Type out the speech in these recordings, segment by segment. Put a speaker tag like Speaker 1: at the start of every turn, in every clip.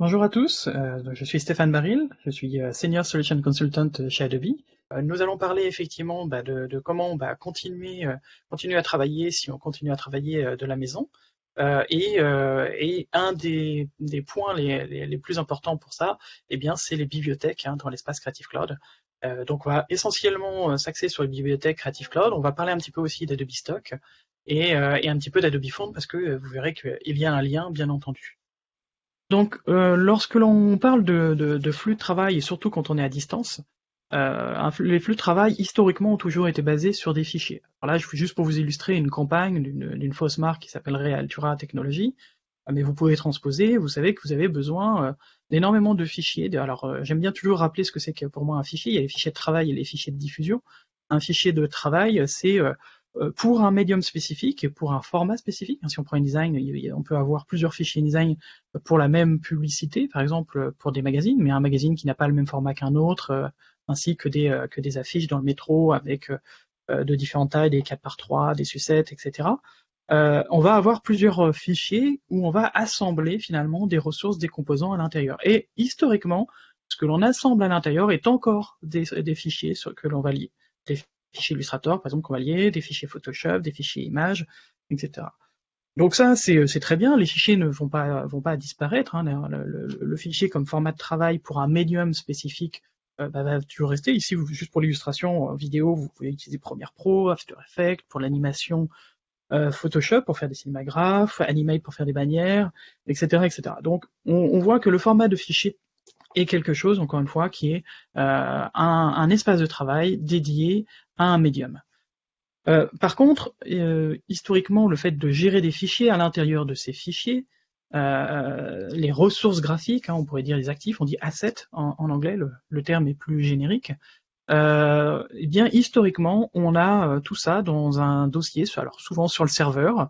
Speaker 1: Bonjour à tous, je suis Stéphane Baril, je suis Senior Solution Consultant chez Adobe. Nous allons parler effectivement de comment continuer à travailler si on continue à travailler de la maison. Et un des points les plus importants pour ça, eh bien, c'est les bibliothèques dans l'espace Creative Cloud. Donc on va essentiellement s'axer sur les bibliothèques Creative Cloud, on va parler un petit peu aussi d'Adobe Stock et un petit peu d'Adobe Font parce que vous verrez qu'il y a un lien bien entendu. Donc, lorsque l'on parle de flux de travail, et surtout quand on est à distance, les flux de travail, historiquement, ont toujours été basés sur des fichiers. Alors là, juste pour vous illustrer une campagne d'une fausse marque qui s'appellerait Altura Technologies, mais vous pouvez transposer, vous savez que vous avez besoin d'énormément de fichiers. Alors, j'aime bien toujours rappeler ce que c'est que pour moi un fichier. Il y a les fichiers de travail et les fichiers de diffusion. Un fichier de travail, c'est pour un médium spécifique et pour un format spécifique. Si on prend InDesign, on peut avoir plusieurs fichiers InDesign pour la même publicité, par exemple pour des magazines, mais un magazine qui n'a pas le même format qu'un autre, ainsi que des affiches dans le métro avec de différentes tailles, des 4x3, des sucettes, etc. On va avoir plusieurs fichiers où on va assembler finalement des ressources, des composants à l'intérieur. Et historiquement, ce que l'on assemble à l'intérieur est encore des fichiers que l'on va lier. Des fichiers Illustrator, par exemple, qu'on va lier, des fichiers Photoshop, des fichiers images, etc. Donc ça, c'est très bien, les fichiers ne vont pas disparaître, le fichier comme format de travail pour un médium spécifique va toujours rester. Ici, juste pour l'illustration vidéo, vous pouvez utiliser Premiere Pro, After Effects, pour l'animation, Photoshop pour faire des cinémagraphes, Animate pour faire des bannières, etc. etc. Donc on voit que le format de fichier est quelque chose, encore une fois, qui est un espace de travail dédié à un médium. Par contre, historiquement, le fait de gérer des fichiers à l'intérieur de ces fichiers, les ressources graphiques, on pourrait dire les actifs, on dit assets en anglais, le terme est plus générique. Eh bien, historiquement, on a tout ça dans un dossier, alors souvent sur le serveur,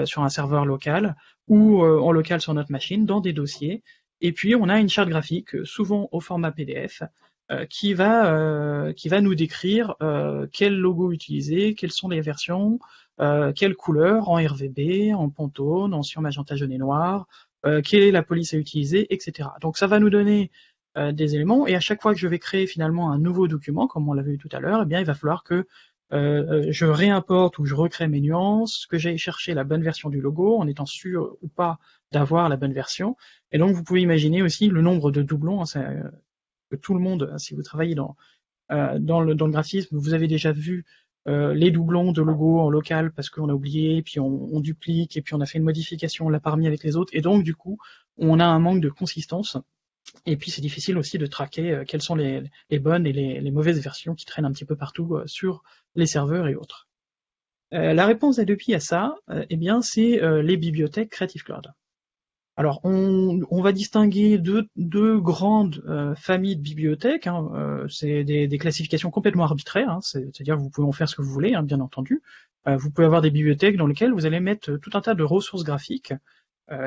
Speaker 1: sur un serveur local, ou en local sur notre machine, dans des dossiers. Et puis, on a une charte graphique, souvent au format PDF, qui va nous décrire quel logo utiliser, quelles sont les versions, quelle couleur, en RVB, en Pantone, en cyan, magenta, jaune et noir, quelle est la police à utiliser, etc. Donc ça va nous donner des éléments, et à chaque fois que je vais créer finalement un nouveau document, comme on l'avait vu tout à l'heure, eh bien il va falloir que je réimporte ou je recrée mes nuances, que j'aille chercher la bonne version du logo, en étant sûr ou pas d'avoir la bonne version. Et donc vous pouvez imaginer aussi le nombre de doublons, que tout le monde, si vous travaillez dans le graphisme, vous avez déjà vu les doublons de logos en local parce qu'on a oublié, puis on duplique, et puis on a fait une modification, on l'a pas remis avec les autres, et donc du coup, on a un manque de consistance. Et puis c'est difficile aussi de traquer quelles sont les bonnes et les mauvaises versions qui traînent un petit peu partout sur les serveurs et autres. La réponse d'Adobe à ça, eh bien, c'est les bibliothèques Creative Cloud. Alors, on va distinguer deux grandes familles de bibliothèques. C'est des classifications complètement arbitraires, c'est-à-dire que vous pouvez en faire ce que vous voulez, bien entendu. Vous pouvez avoir des bibliothèques dans lesquelles vous allez mettre tout un tas de ressources graphiques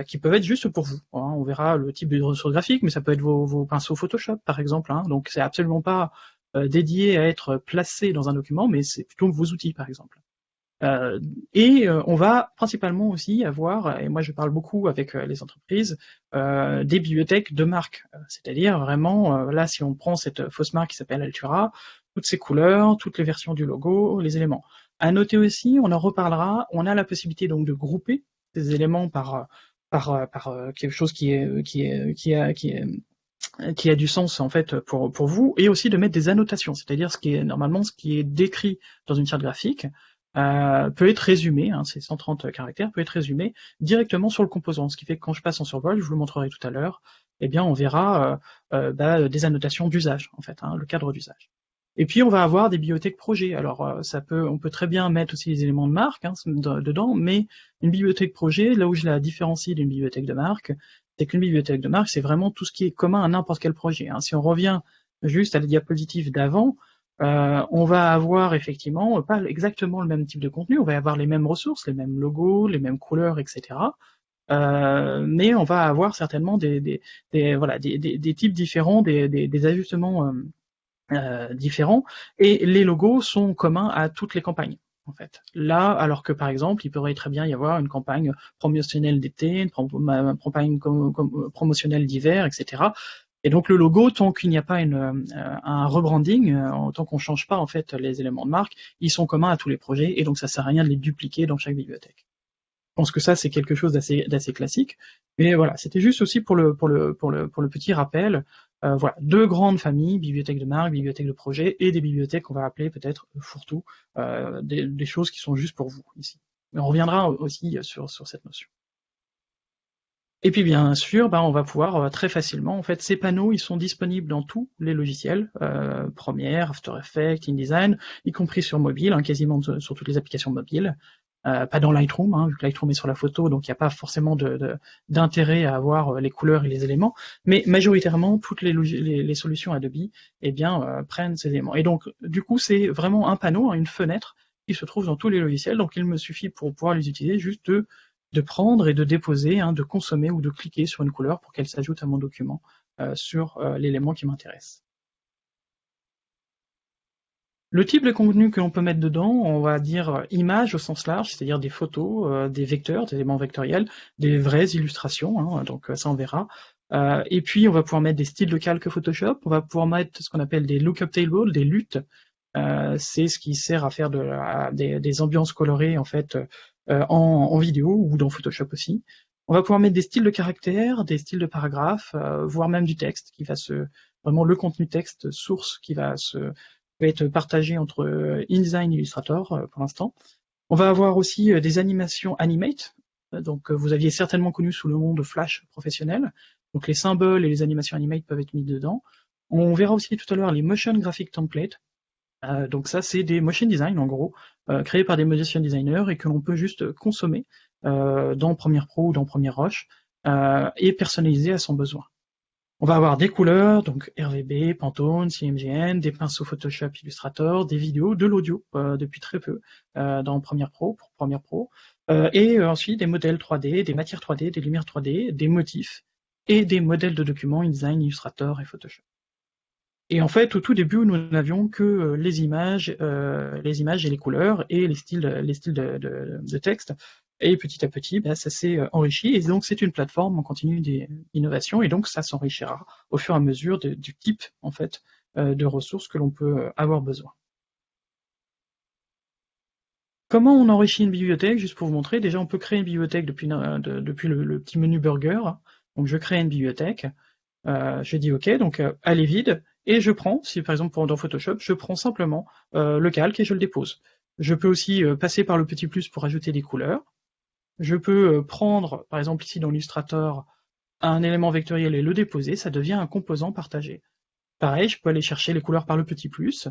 Speaker 1: qui peuvent être juste pour vous. On verra le type de ressources graphiques, mais ça peut être vos pinceaux Photoshop, par exemple. Donc, c'est absolument pas dédié à être placé dans un document, mais c'est plutôt vos outils, par exemple. On va principalement aussi avoir, et moi je parle beaucoup avec les entreprises, des bibliothèques de marque, c'est-à-dire vraiment, là si on prend cette fausse marque qui s'appelle Altura, toutes ses couleurs, toutes les versions du logo, les éléments. À noter aussi, on en reparlera, on a la possibilité donc de grouper ces éléments par quelque chose qui a du sens en fait pour vous, et aussi de mettre des annotations, c'est-à-dire ce qui est décrit dans une charte graphique peut être résumé, c'est 130 caractères, peut être résumé directement sur le composant, ce qui fait que quand je passe en survol, je vous le montrerai tout à l'heure, eh bien on verra des annotations d'usage en fait, le cadre d'usage. Et puis on va avoir des bibliothèques projets. Alors on peut très bien mettre aussi les éléments de marque dedans, mais une bibliothèque projet, là où je la différencie d'une bibliothèque de marque, c'est qu'une bibliothèque de marque, c'est vraiment tout ce qui est commun à n'importe quel projet. Si on revient juste à la diapositive d'avant, on va avoir effectivement pas exactement le même type de contenu, on va avoir les mêmes ressources, les mêmes logos, les mêmes couleurs, etc. Mais on va avoir certainement des types différents, des ajustements différents, et les logos sont communs à toutes les campagnes. en fait. Là, alors que par exemple, il pourrait très bien y avoir une campagne promotionnelle d'été, une campagne promotionnelle d'hiver, etc. Et donc le logo, tant qu'il n'y a pas un rebranding, tant qu'on change pas en fait les éléments de marque, ils sont communs à tous les projets, et donc ça sert à rien de les dupliquer dans chaque bibliothèque. Je pense que ça c'est quelque chose d'assez classique. Mais voilà, c'était juste aussi pour le petit rappel. Voilà, deux grandes familles, bibliothèque de marque, bibliothèque de projet, et des bibliothèques qu'on va appeler peut-être fourre-tout, des choses qui sont juste pour vous ici. Mais on reviendra aussi sur cette notion. Et puis bien sûr, on va pouvoir très facilement, en fait, ces panneaux, ils sont disponibles dans tous les logiciels, Premiere, After Effects, InDesign, y compris sur mobile, quasiment sur toutes les applications mobiles. Pas dans Lightroom, vu que Lightroom est sur la photo, donc il n'y a pas forcément d'intérêt à avoir les couleurs et les éléments, mais majoritairement, toutes les solutions Adobe prennent ces éléments. Et donc, du coup, c'est vraiment un panneau, une fenêtre, qui se trouve dans tous les logiciels, donc il me suffit pour pouvoir les utiliser juste de prendre et de déposer, de consommer ou de cliquer sur une couleur pour qu'elle s'ajoute à mon document sur l'élément qui m'intéresse. Le type de contenu que l'on peut mettre dedans, on va dire images au sens large, c'est-à-dire des photos, des vecteurs, des éléments vectoriels, des vraies illustrations, donc ça on verra. Et puis on va pouvoir mettre des styles de calque Photoshop, on va pouvoir mettre ce qu'on appelle des lookup tables, des LUT. C'est ce qui sert à faire des ambiances colorées en fait en vidéo ou dans Photoshop aussi. On va pouvoir mettre des styles de caractères, des styles de paragraphes, voire même du texte qui va vraiment le contenu texte source qui va être partagé entre InDesign et Illustrator pour l'instant. On va avoir aussi des animations Animate, donc vous aviez certainement connu sous le nom de Flash professionnel. Donc les symboles et les animations Animate peuvent être mis dedans. On verra aussi tout à l'heure les Motion Graphic Templates. Donc ça, c'est des motion design en gros, créés par des motion designers et que l'on peut juste consommer dans Premiere Pro ou dans Premiere Rush et personnaliser à son besoin. On va avoir des couleurs, donc RGB, Pantone, CMYK, des pinceaux Photoshop, Illustrator, des vidéos, de l'audio depuis très peu dans Premiere Pro, pour Premiere Pro, et ensuite des modèles 3D, des matières 3D, des lumières 3D, des motifs et des modèles de documents InDesign, Illustrator et Photoshop. Et en fait, au tout début, nous n'avions que les images et les couleurs et les styles de texte. Et petit à petit, ça s'est enrichi. Et donc, c'est une plateforme en continu d'innovation. Et donc, ça s'enrichira au fur et à mesure du type, en fait, de ressources que l'on peut avoir besoin. Comment on enrichit une bibliothèque? Juste pour vous montrer. Déjà, on peut créer une bibliothèque depuis le petit menu burger. Donc, je crée une bibliothèque. Je dis OK, donc elle est vide, et je prends, si par exemple dans Photoshop, je prends simplement le calque et je le dépose. Je peux aussi passer par le petit plus pour ajouter des couleurs. Je peux prendre, par exemple ici dans Illustrator, un élément vectoriel et le déposer, ça devient un composant partagé. Pareil, je peux aller chercher les couleurs par le petit plus,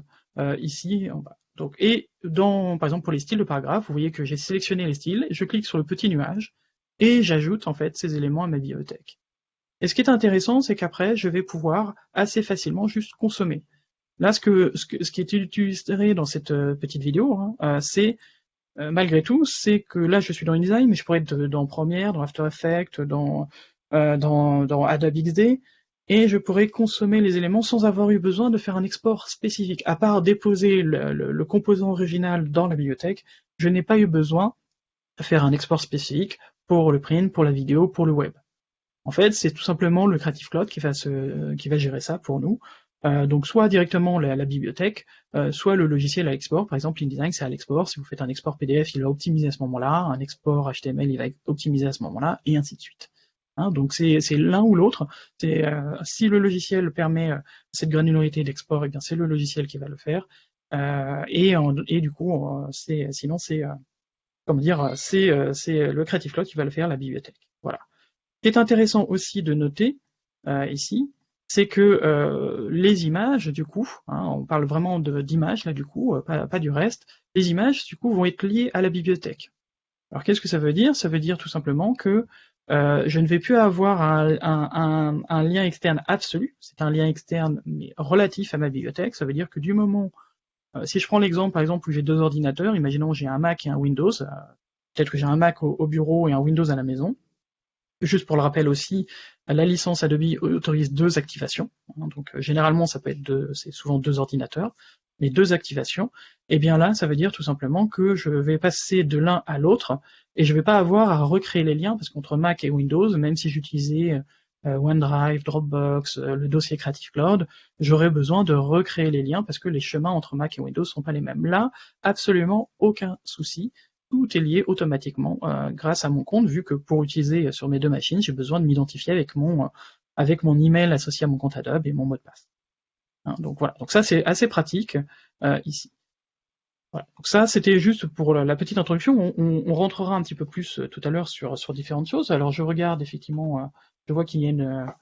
Speaker 1: ici en bas. Donc, et par exemple pour les styles de paragraphe, vous voyez que j'ai sélectionné les styles, je clique sur le petit nuage, et j'ajoute en fait ces éléments à ma bibliothèque. Et ce qui est intéressant, c'est qu'après, je vais pouvoir assez facilement juste consommer. Là, ce qui est illustré dans cette petite vidéo, c'est, malgré tout, c'est que là, je suis dans InDesign, mais je pourrais être dans Premiere, dans After Effects, dans Adobe XD, et je pourrais consommer les éléments sans avoir eu besoin de faire un export spécifique. À part déposer le composant original dans la bibliothèque, je n'ai pas eu besoin de faire un export spécifique pour le print, pour la vidéo, pour le web. En fait, c'est tout simplement le Creative Cloud qui va gérer ça pour nous. Donc soit directement la bibliothèque, soit le logiciel à l'export. Par exemple, InDesign, c'est à l'export. Si vous faites un export PDF, il va optimiser à ce moment-là. Un export HTML, il va optimiser à ce moment-là, et ainsi de suite. Donc c'est l'un ou l'autre. Si le logiciel permet cette granularité d'export, eh bien c'est le logiciel qui va le faire. Et du coup, sinon c'est le Creative Cloud qui va le faire, la bibliothèque. Voilà. Ce qui est intéressant aussi de noter ici, c'est que les images, du coup, on parle vraiment d'images là du coup, pas du reste, les images du coup vont être liées à la bibliothèque. Alors qu'est-ce que ça veut dire? Ça veut dire tout simplement que je ne vais plus avoir un lien externe absolu, c'est un lien externe mais relatif à ma bibliothèque. Ça veut dire que du moment, si je prends l'exemple par exemple où j'ai deux ordinateurs, imaginons j'ai un Mac et un Windows, peut-être que j'ai un Mac au bureau et un Windows à la maison. Juste pour le rappel aussi, la licence Adobe autorise 2 activations. Donc généralement, ça peut être c'est souvent 2 ordinateurs, mais 2 activations. Et bien là, ça veut dire tout simplement que je vais passer de l'un à l'autre et je vais pas avoir à recréer les liens parce qu'entre Mac et Windows, même si j'utilisais OneDrive, Dropbox, le dossier Creative Cloud, j'aurais besoin de recréer les liens parce que les chemins entre Mac et Windows sont pas les mêmes. Là, absolument aucun souci. Tout est lié automatiquement grâce à mon compte, vu que pour utiliser sur mes 2 machines, j'ai besoin de m'identifier avec mon email associé à mon compte Adobe et mon mot de passe. Donc voilà, donc ça c'est assez pratique ici. Voilà. Donc ça c'était juste pour la petite introduction. On rentrera un petit peu plus tout à l'heure sur différentes choses. Alors je regarde effectivement, je vois qu'il y a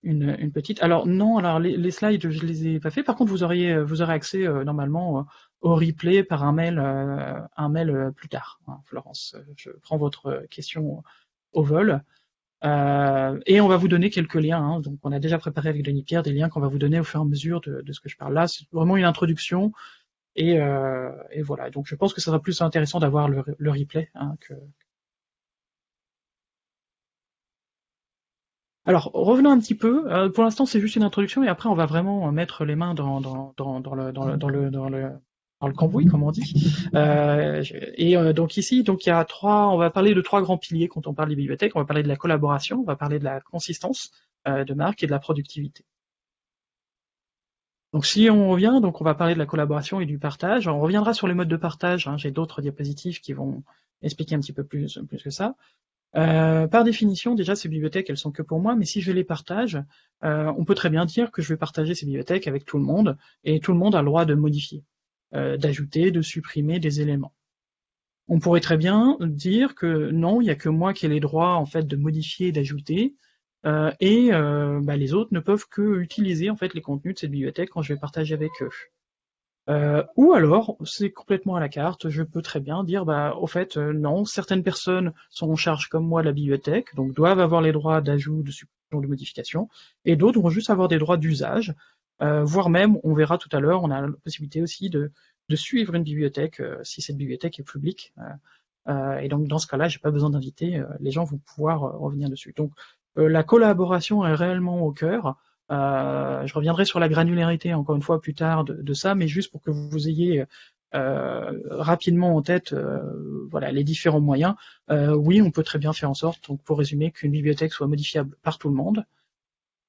Speaker 1: une petite. Alors non, alors les slides je les ai pas fait. Par contre vous aurez accès normalement au replay par un mail plus tard. Florence, je prends votre question au vol. Et on va vous donner quelques liens. Donc on a déjà préparé avec Denis Pierre des liens qu'on va vous donner au fur et à mesure de ce que je parle là. C'est vraiment une introduction et voilà. Donc je pense que ça sera plus intéressant d'avoir le replay que. Alors, revenons un petit peu. Pour l'instant, c'est juste une introduction, et après, on va vraiment mettre les mains dans le cambouis, comme on dit. Donc ici, donc il y a on va parler de 3 grands piliers quand on parle des bibliothèques. On va parler de la collaboration, on va parler de la consistance de marque et de la productivité. Donc si on revient, donc on va parler de la collaboration et du partage. On reviendra sur les modes de partage. J'ai d'autres diapositives qui vont expliquer un petit peu plus que ça. Par définition, déjà, ces bibliothèques, elles sont que pour moi, mais si je les partage, on peut très bien dire que je vais partager ces bibliothèques avec tout le monde, et tout le monde a le droit de modifier, d'ajouter, de supprimer des éléments. On pourrait très bien dire que non, il n'y a que moi qui ai les droits en fait de modifier, d'ajouter, et les autres ne peuvent que utiliser en fait les contenus de cette bibliothèque quand je vais partager avec eux. Ou alors, c'est complètement à la carte, je peux très bien dire, au fait, non, certaines personnes sont en charge comme moi de la bibliothèque, donc doivent avoir les droits d'ajout, de suppression, de modification, et d'autres vont juste avoir des droits d'usage, voire même, on verra tout à l'heure, on a la possibilité aussi de suivre une bibliothèque si cette bibliothèque est publique, et donc dans ce cas-là, j'ai pas besoin d'inviter, les gens vont pouvoir revenir dessus. Donc la collaboration est réellement au cœur. Je reviendrai sur la granularité encore une fois plus tard de ça, mais juste pour que vous ayez rapidement en tête voilà, les différents moyens. Oui, on peut très bien faire en sorte, donc pour résumer, qu'une bibliothèque soit modifiable par tout le monde,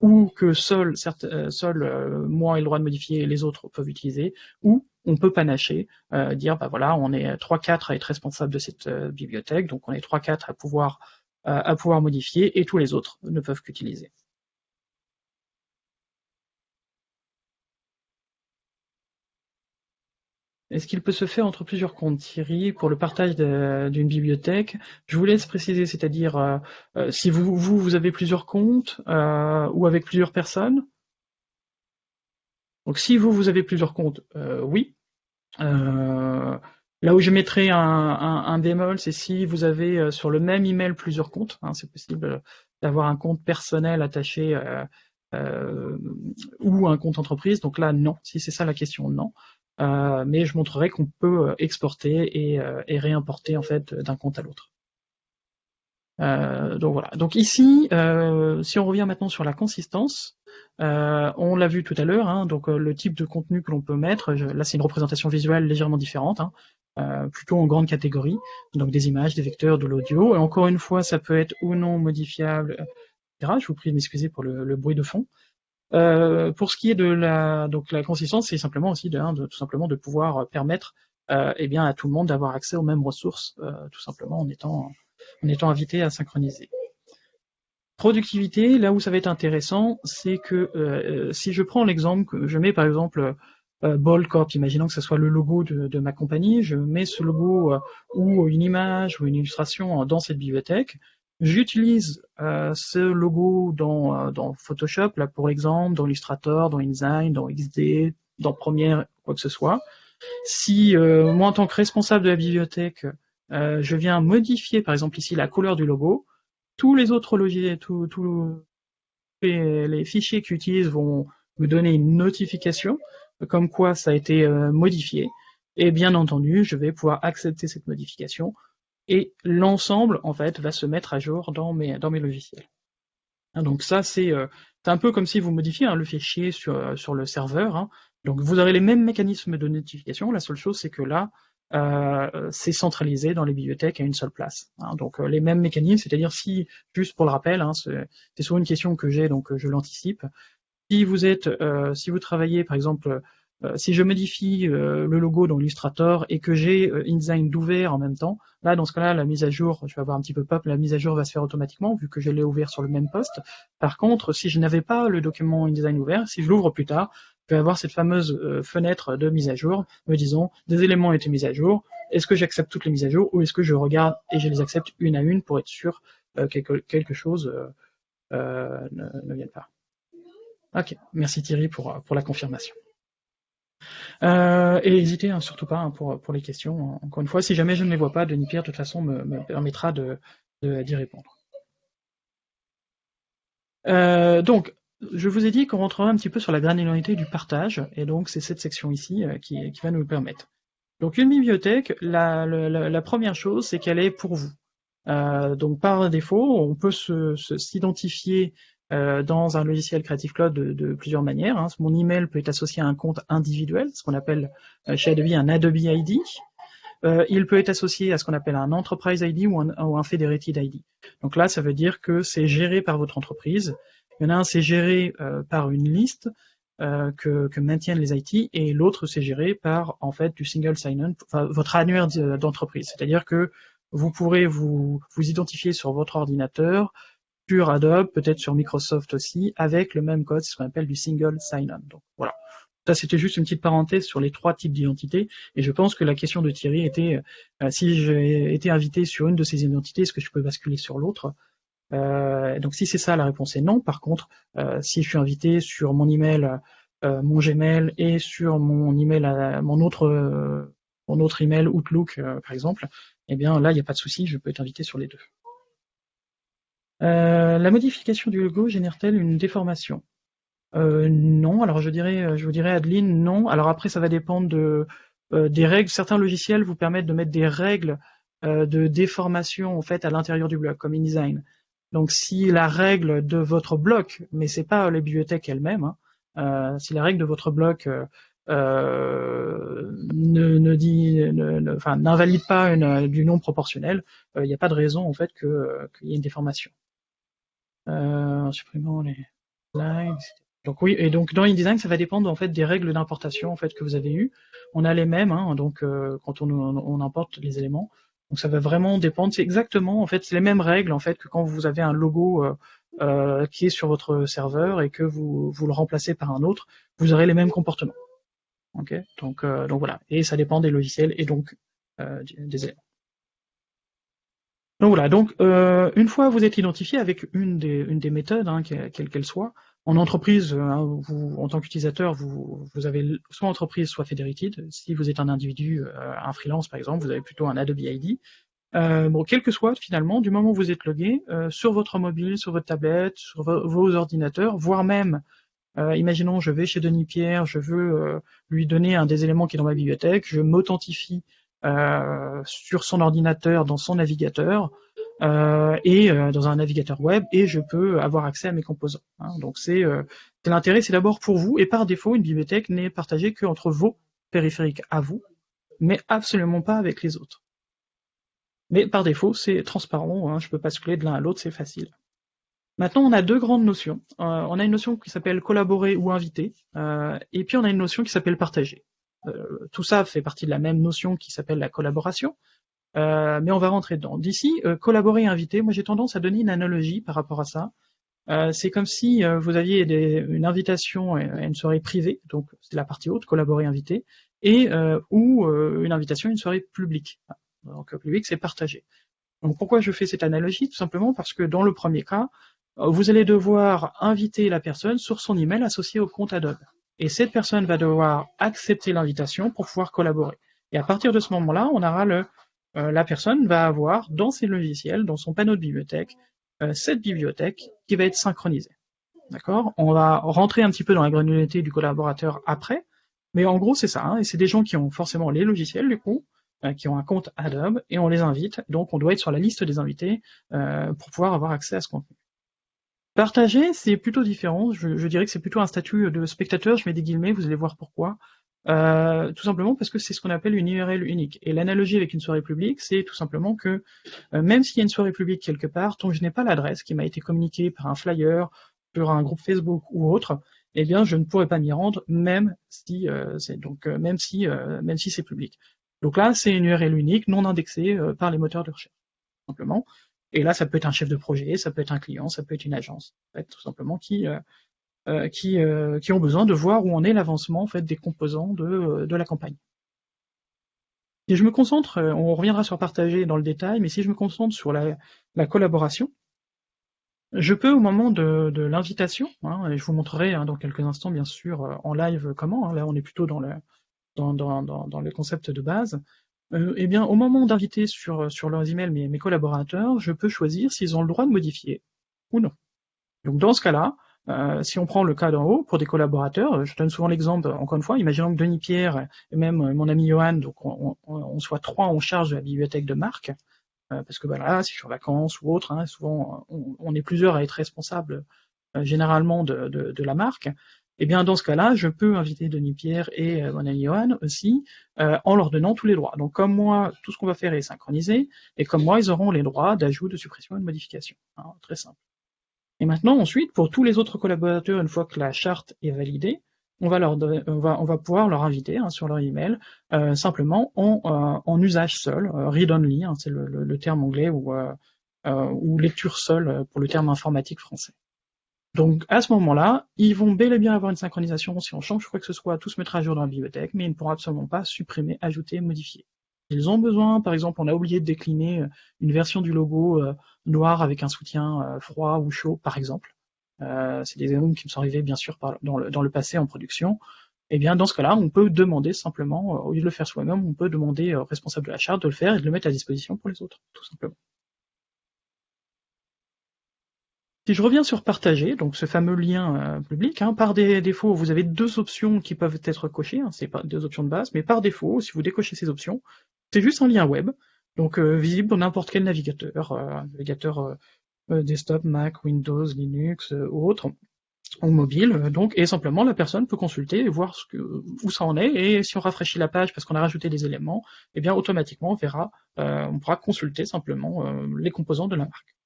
Speaker 1: ou que seul moi ai le droit de modifier et les autres peuvent utiliser, ou on peut panacher, dire voilà, on est 3-4 à être responsable de cette bibliothèque, donc on est 3-4 à pouvoir modifier, et tous les autres ne peuvent qu'utiliser. Est-ce qu'il peut se faire entre plusieurs comptes, Thierry, pour le partage d'une bibliothèque? Je vous laisse préciser, c'est-à-dire si vous avez plusieurs comptes ou avec plusieurs personnes. Donc si vous avez plusieurs comptes, oui. Là où je mettrai un bémol, c'est si vous avez sur le même email plusieurs comptes. C'est possible d'avoir un compte personnel attaché ou un compte entreprise. Donc là, non. Si c'est ça la question, non. Mais je montrerai qu'on peut exporter et réimporter en fait d'un compte à l'autre. Donc voilà. Donc ici, si on revient maintenant sur la consistance, on l'a vu tout à l'heure. Donc le type de contenu que l'on peut mettre, là c'est une représentation visuelle légèrement différente, plutôt en grande catégorie, donc des images, des vecteurs, de l'audio. Et encore une fois, ça peut être ou non modifiable, etc. Je vous prie de m'excuser pour le bruit de fond. Pour ce qui est de la consistance, c'est simplement aussi tout simplement de pouvoir permettre à tout le monde d'avoir accès aux mêmes ressources, tout simplement en étant invité à synchroniser. Productivité, là où ça va être intéressant, c'est que si je prends l'exemple que je mets par exemple Bold Corp, imaginons que ce soit le logo de ma compagnie, je mets ce logo ou une image ou une illustration dans cette bibliothèque. J'utilise ce logo dans Photoshop, là pour exemple, dans Illustrator, dans InDesign, dans XD, dans Premiere, quoi que ce soit. Si moi en tant que responsable de la bibliothèque, je viens modifier par exemple ici la couleur du logo, tous les autres logiciels, tous les fichiers qu'ils utilisent vont me donner une notification comme quoi ça a été modifié, et bien entendu je vais pouvoir accepter cette modification et l'ensemble en fait va se mettre à jour dans mes logiciels. Donc ça c'est un peu comme si vous modifiez le fichier sur le serveur. Donc vous aurez les mêmes mécanismes de notification. La seule chose c'est que là c'est centralisé dans les bibliothèques à une seule place. Donc les mêmes mécanismes, c'est-à-dire si, juste pour le rappel, c'est souvent une question que j'ai, donc je l'anticipe. Si vous travaillez par exemple, si je modifie le logo dans Illustrator et que j'ai InDesign d'ouvert en même temps, là dans ce cas-là, la mise à jour, je vais avoir un petit peu pop, la mise à jour va se faire automatiquement vu que je l'ai ouvert sur le même poste. Par contre, si je n'avais pas le document InDesign ouvert, si je l'ouvre plus tard, je vais avoir cette fameuse fenêtre de mise à jour me disant des éléments ont été mis à jour, est-ce que j'accepte toutes les mises à jour ou est-ce que je regarde et je les accepte une à une pour être sûr que quelque chose ne vienne pas. Ok, merci Thierry pour la confirmation. Et n'hésitez surtout pas pour les questions. Encore une fois, si jamais je ne les vois pas, Denis Pierre, de toute façon, me permettra d'y répondre. Donc, je vous ai dit qu'on rentrera un petit peu sur la granularité du partage, et donc c'est cette section ici qui va nous le permettre. Donc une bibliothèque, la première chose, c'est qu'elle est pour vous. Donc par défaut, on peut s'identifier dans un logiciel Creative Cloud de plusieurs manières. Mon email peut être associé à un compte individuel, ce qu'on appelle chez Adobe un Adobe ID. Il peut être associé à ce qu'on appelle un Enterprise ID ou un Federated ID. Donc là, ça veut dire que c'est géré par votre entreprise. Il y en a un, c'est géré par une liste que maintiennent les IT, et l'autre, c'est géré par en fait du single sign-on, enfin votre annuaire d'entreprise. C'est-à-dire que vous pourrez vous identifier sur votre ordinateur, sur Adobe, peut-être sur Microsoft aussi, avec le même code, c'est ce qu'on appelle du single sign-on. Donc voilà. Ça, c'était juste une petite parenthèse sur les trois types d'identités, et je pense que la question de Thierry était si j'ai été invité sur une de ces identités, est-ce que je peux basculer sur l'autre? Donc si c'est ça, la réponse est non. Par contre, si je suis invité sur mon email, mon Gmail et sur mon email, mon autre email Outlook, par exemple, eh bien là, il n'y a pas de souci, je peux être invité sur les deux. La modification du logo génère-t-elle une déformation? Non. Alors je vous dirais Adeline, non. Alors après, ça va dépendre des règles. Certains logiciels vous permettent de mettre des règles de déformation en fait à l'intérieur du bloc, comme InDesign. Donc si la règle de votre bloc, mais c'est pas les bibliothèques elles-mêmes, si la règle de votre bloc n'invalide pas du non proportionnel, il n'y a pas de raison en fait qu'il y ait une déformation. En supprimant les slides. Donc oui, et donc dans InDesign, ça va dépendre en fait des règles d'importation en fait que vous avez eues. On a les mêmes, donc quand on importe les éléments. Donc ça va vraiment dépendre. C'est exactement en fait c'est les mêmes règles en fait que quand vous avez un logo qui est sur votre serveur et que vous le remplacez par un autre, vous aurez les mêmes comportements. Ok, donc voilà. Et ça dépend des logiciels et donc des éléments. Donc voilà, donc une fois vous êtes identifié avec une des méthodes, quelle qu'elle soit, en entreprise, vous, en tant qu'utilisateur, vous avez soit entreprise, soit federated. Si vous êtes un individu, un freelance par exemple, vous avez plutôt un Adobe ID. Bon, quel que soit finalement, du moment où vous êtes logué, sur votre mobile, sur votre tablette, sur vos ordinateurs, voire même, imaginons je vais chez Denis Pierre, je veux lui donner un des éléments qui est dans ma bibliothèque, je m'authentifie sur son ordinateur, dans son navigateur, et dans un navigateur web, et je peux avoir accès à mes composants. Donc l'intérêt, c'est d'abord pour vous, et par défaut, une bibliothèque n'est partagée qu'entre vos périphériques à vous, mais absolument pas avec les autres. Mais par défaut, c'est transparent, je peux basculer de l'un à l'autre, c'est facile. Maintenant, on a deux grandes notions. On a une notion qui s'appelle collaborer ou inviter, et puis on a une notion qui s'appelle partager. Tout ça fait partie de la même notion qui s'appelle la collaboration, mais on va rentrer dedans. D'ici, collaborer et inviter, moi j'ai tendance à donner une analogie par rapport à ça. C'est comme si vous aviez une invitation à une soirée privée, donc c'est la partie haute, collaborer, inviter, ou une invitation à une soirée publique. Donc public, c'est partagé. Donc pourquoi je fais cette analogie? Tout simplement parce que dans le premier cas, vous allez devoir inviter la personne sur son email associé au compte Adobe. Et cette personne va devoir accepter l'invitation pour pouvoir collaborer. Et à partir de ce moment-là, on aura la personne va avoir dans ses logiciels, dans son panneau de bibliothèque, cette bibliothèque qui va être synchronisée. D'accord? On va rentrer un petit peu dans la granularité du collaborateur après, mais en gros c'est ça, et c'est des gens qui ont forcément les logiciels du coup, qui ont un compte Adobe, et on les invite, donc on doit être sur la liste des invités pour pouvoir avoir accès à ce contenu. Partager, c'est plutôt différent, je dirais que c'est plutôt un statut de spectateur, je mets des guillemets, vous allez voir pourquoi. Tout simplement parce que c'est ce qu'on appelle une URL unique. Et l'analogie avec une soirée publique, c'est tout simplement que même s'il y a une soirée publique quelque part, tant que je n'ai pas l'adresse qui m'a été communiquée par un flyer, sur un groupe Facebook ou autre, eh bien je ne pourrais pas m'y rendre, même si même si c'est public. Donc là, c'est une URL unique, non indexée par les moteurs de recherche, tout simplement. Et là, ça peut être un chef de projet, ça peut être un client, ça peut être une agence, en fait, tout simplement, qui ont besoin de voir où en est l'avancement en fait, des composants de la campagne. Si je me concentre, on reviendra sur partager dans le détail, mais si je me concentre sur la collaboration, je peux au moment de l'invitation, et je vous montrerai dans quelques instants bien sûr en live comment, là on est plutôt dans le concept de base, eh bien au moment d'inviter sur leurs emails mes collaborateurs, je peux choisir s'ils ont le droit de modifier ou non. Donc dans ce cas-là, si on prend le cas d'en haut, pour des collaborateurs, je donne souvent l'exemple, encore une fois, imaginons que Denis Pierre et même mon ami Johan, donc on soit 3 en charge de la bibliothèque de Marc, parce que voilà, si je suis en vacances ou autre, souvent on est plusieurs à être responsables généralement de la marque, et bien dans ce cas-là, je peux inviter Denis Pierre et mon ami Johan aussi, en leur donnant tous les droits. Donc comme moi, tout ce qu'on va faire est synchronisé, et comme moi, ils auront les droits d'ajout, de suppression et de modification. Très simple. Et maintenant, ensuite, pour tous les autres collaborateurs, une fois que la charte est validée, on va pouvoir leur inviter sur leur email, simplement en usage seul, read only, c'est le terme anglais, ou lecture seule pour le terme informatique français. Donc à ce moment-là, ils vont bel et bien avoir une synchronisation si on change quoi que ce soit, tout se mettra à jour dans la bibliothèque, mais ils ne pourront absolument pas supprimer, ajouter, modifier. Ils ont besoin, par exemple, on a oublié de décliner une version du logo noir avec un soutien froid ou chaud, par exemple. C'est des exemples qui me sont arrivés bien sûr dans le passé en production. Et bien dans ce cas-là, on peut demander simplement, au lieu de le faire soi-même, on peut demander au responsable de la charte de le faire et de le mettre à disposition pour les autres, tout simplement. Si je reviens sur partager, donc ce fameux lien public, par défaut, vous avez 2 options qui peuvent être cochées, c'est pas 2 options de base, mais par défaut, si vous décochez ces options, c'est juste un lien web, donc visible dans n'importe quel navigateur desktop, Mac, Windows, Linux ou autre, ou mobile, donc, et simplement la personne peut consulter et voir où ça en est, et si on rafraîchit la page parce qu'on a rajouté des éléments, eh bien automatiquement on pourra consulter simplement les composants de la marque.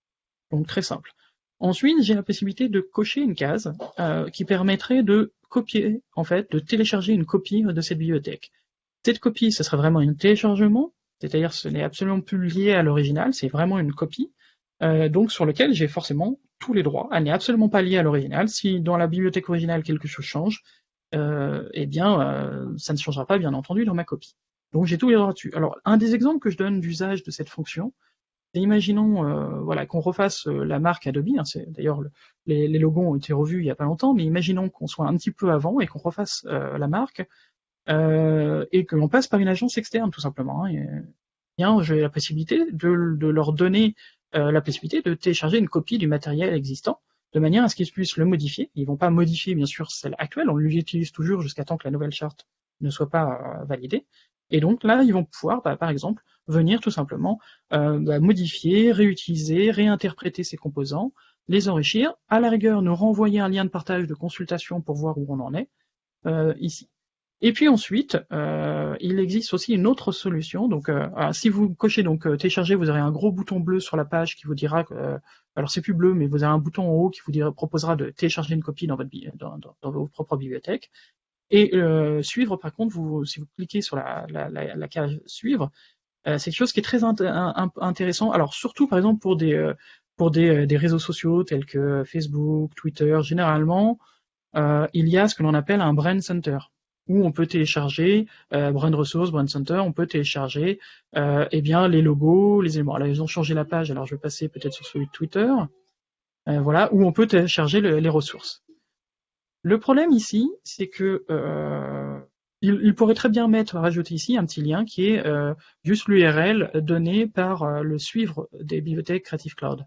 Speaker 1: Donc très simple. Ensuite, j'ai la possibilité de cocher une case qui permettrait de copier, en fait, de télécharger une copie de cette bibliothèque. Cette copie, ce serait vraiment un téléchargement, c'est-à-dire ce n'est absolument plus lié à l'original, c'est vraiment une copie, donc sur lequel j'ai forcément tous les droits. Elle n'est absolument pas liée à l'original. Si dans la bibliothèque originale quelque chose change, eh bien, ça ne changera pas, bien entendu, dans ma copie. Donc j'ai tous les droits dessus. Alors, un des exemples que je donne d'usage de cette fonction, imaginons voilà, qu'on refasse la marque Adobe, d'ailleurs les logos ont été revus il n'y a pas longtemps, mais imaginons qu'on soit un petit peu avant et qu'on refasse la marque et que l'on passe par une agence externe tout simplement. Bien, j'ai la possibilité de leur donner la possibilité de télécharger une copie du matériel existant, de manière à ce qu'ils puissent le modifier. Ils ne vont pas modifier bien sûr celle actuelle, on l'utilise toujours jusqu'à temps que la nouvelle charte ne soit pas validée. Et donc là, ils vont pouvoir, par exemple, venir tout simplement modifier, réutiliser, réinterpréter ces composants, les enrichir, à la rigueur nous renvoyer un lien de partage de consultation pour voir où on en est, ici. Et puis ensuite, il existe aussi une autre solution. Donc, si vous cochez donc télécharger, vous aurez un gros bouton bleu sur la page qui vous dira, alors c'est plus bleu, mais vous avez un bouton en haut qui vous proposera de télécharger une copie dans vos propres bibliothèques. Et suivre, par contre, si vous cliquez sur la case suivre, c'est quelque chose qui est très intéressant. Alors surtout, par exemple, pour des réseaux sociaux tels que Facebook, Twitter, généralement, il y a ce que l'on appelle un Brand Center, où on peut télécharger Brand Resource, Brand Center, on peut télécharger eh bien les logos, les éléments. Alors ils ont changé la page, alors je vais passer peut-être sur celui de Twitter, voilà, où on peut télécharger les ressources. Le problème ici, c'est que il pourrait très bien rajouter ici un petit lien qui est juste l'URL donnée par le suivre des bibliothèques Creative Cloud.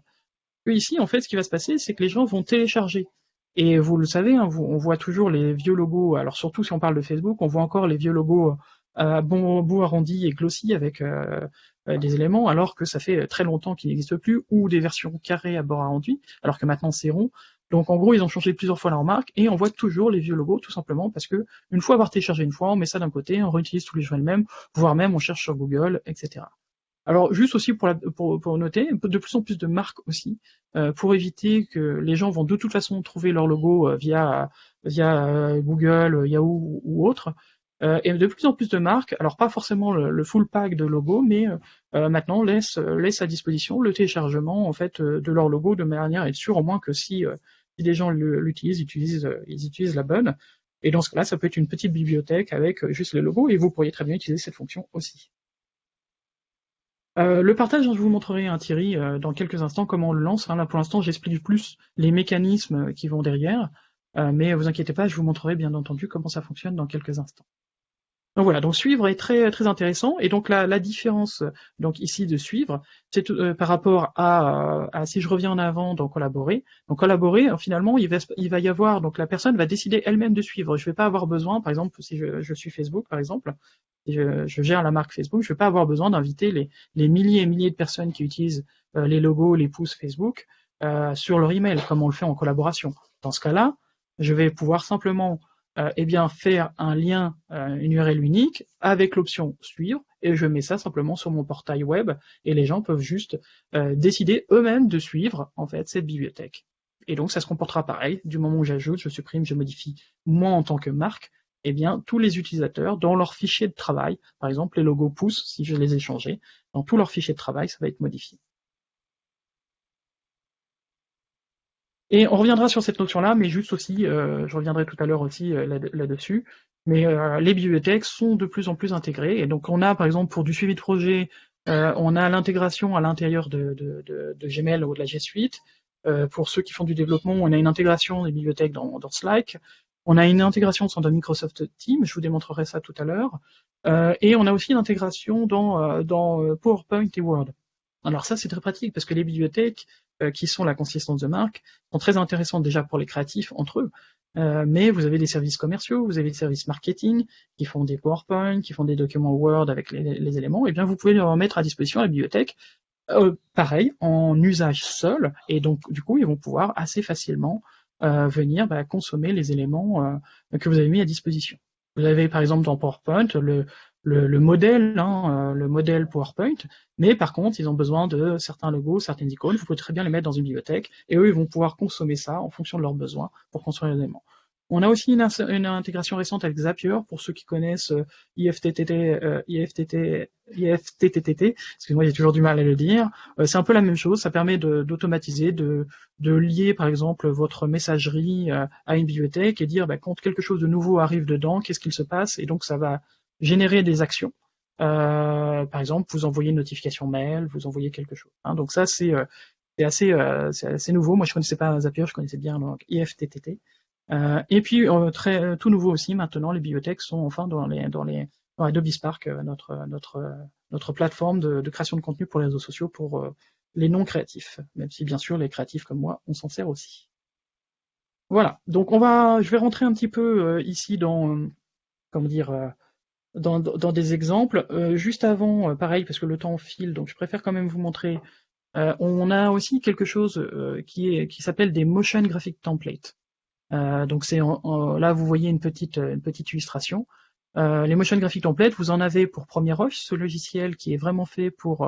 Speaker 1: Et ici, en fait, ce qui va se passer, c'est que les gens vont télécharger. Et vous le savez, on voit toujours les vieux logos, alors surtout si on parle de Facebook, on voit encore les vieux logos bout arrondi et glossy avec des éléments, alors que ça fait très longtemps qu'il n'existe plus, ou des versions carrées à bord arrondi, alors que maintenant c'est rond. Donc en gros, ils ont changé plusieurs fois leur marque et on voit toujours les vieux logos, tout simplement parce que une fois avoir téléchargé une fois, on met ça d'un côté, on réutilise tous les jours les mêmes, voire même on cherche sur Google, etc. Alors juste aussi pour noter, de plus en plus de marques aussi, pour éviter que les gens vont de toute façon trouver leur logo via Google, Yahoo ou autre. Et de plus en plus de marques, alors pas forcément le full pack de logos, mais maintenant laissent à disposition le téléchargement en fait de leur logo de manière à être sûr au moins que si des gens l'utilisent, ils utilisent la bonne. Et dans ce cas-là, ça peut être une petite bibliothèque avec juste les logos, et vous pourriez très bien utiliser cette fonction aussi. Le partage, je vous montrerai, hein, Thierry, dans quelques instants comment on le lance. Hein. Là, pour l'instant, j'explique plus les mécanismes qui vont derrière, mais vous inquiétez pas, je vous montrerai bien entendu comment ça fonctionne dans quelques instants. Donc voilà, donc suivre est très très intéressant, et donc la différence donc ici de suivre, c'est par rapport à si je reviens en avant dans collaborer. Donc collaborer, finalement, il va y avoir, donc la personne va décider elle-même de suivre. Je vais pas avoir besoin, par exemple, si je suis Facebook par exemple, si je gère la marque Facebook, je vais pas avoir besoin d'inviter les milliers et milliers de personnes qui utilisent les logos, les pouces Facebook sur leur email, comme on le fait en collaboration. Dans ce cas-là, je vais pouvoir simplement eh bien faire un lien, une URL unique avec l'option suivre, et je mets ça simplement sur mon portail web, et les gens peuvent juste décider eux-mêmes de suivre en fait cette bibliothèque. Et donc ça se comportera pareil, du moment où j'ajoute, je supprime, je modifie moi en tant que marque, eh bien tous les utilisateurs dans leur fichier de travail, par exemple les logos pouces, si je les ai changés, dans tout leur fichier de travail, ça va être modifié. Et on reviendra sur cette notion-là, mais juste aussi, je reviendrai tout à l'heure aussi là-dessus, mais les bibliothèques sont de plus en plus intégrées, et donc on a par exemple pour du suivi de projet, on a l'intégration à l'intérieur de Gmail ou de la G Suite. Pour ceux qui font du développement, on a une intégration des bibliothèques dans Slack, on a une intégration dans Microsoft Teams, je vous démontrerai ça tout à l'heure, et on a aussi une intégration dans PowerPoint et Word. Alors ça, c'est très pratique parce que les bibliothèques, qui sont la consistance de marque, sont très intéressantes déjà pour les créatifs entre eux. Mais vous avez des services commerciaux, vous avez des services marketing qui font des PowerPoint, qui font des documents Word avec les éléments. Et bien, vous pouvez leur mettre à disposition la bibliothèque, pareil, en usage seul. Et donc, du coup, ils vont pouvoir assez facilement venir consommer les éléments que vous avez mis à disposition. Vous avez par exemple dans PowerPoint le modèle, hein, le modèle PowerPoint, mais par contre, ils ont besoin de certains logos, certaines icônes, vous pouvez très bien les mettre dans une bibliothèque, et eux, ils vont pouvoir consommer ça en fonction de leurs besoins pour construire les éléments. On a aussi une intégration récente avec Zapier, pour ceux qui connaissent IFTTT, excusez-moi, j'ai toujours du mal à le dire. C'est un peu la même chose, ça permet d'automatiser, de lier par exemple votre messagerie à une bibliothèque et dire quand quelque chose de nouveau arrive dedans, qu'est-ce qu'il se passe, et donc ça va générer des actions. Par exemple, vous envoyez une notification mail, vous envoyez quelque chose. Hein. Donc ça, c'est assez nouveau. Moi, je connaissais pas Zapier, je connaissais bien donc IFTTT. Et puis tout nouveau aussi maintenant, les bibliothèques sont enfin dans Adobe Spark, notre plateforme de création de contenu pour les réseaux sociaux pour les non créatifs, même si bien sûr les créatifs comme moi, on s'en sert aussi. Voilà. Donc je vais rentrer un petit peu ici dans comment dire dans des exemples. Juste avant, pareil parce que le temps file, donc je préfère quand même vous montrer. On a aussi quelque chose qui s'appelle des motion graphic templates. Donc là vous voyez une petite illustration. Les motion graphic templates, vous en avez pour PremierOsh, ce logiciel qui est vraiment fait pour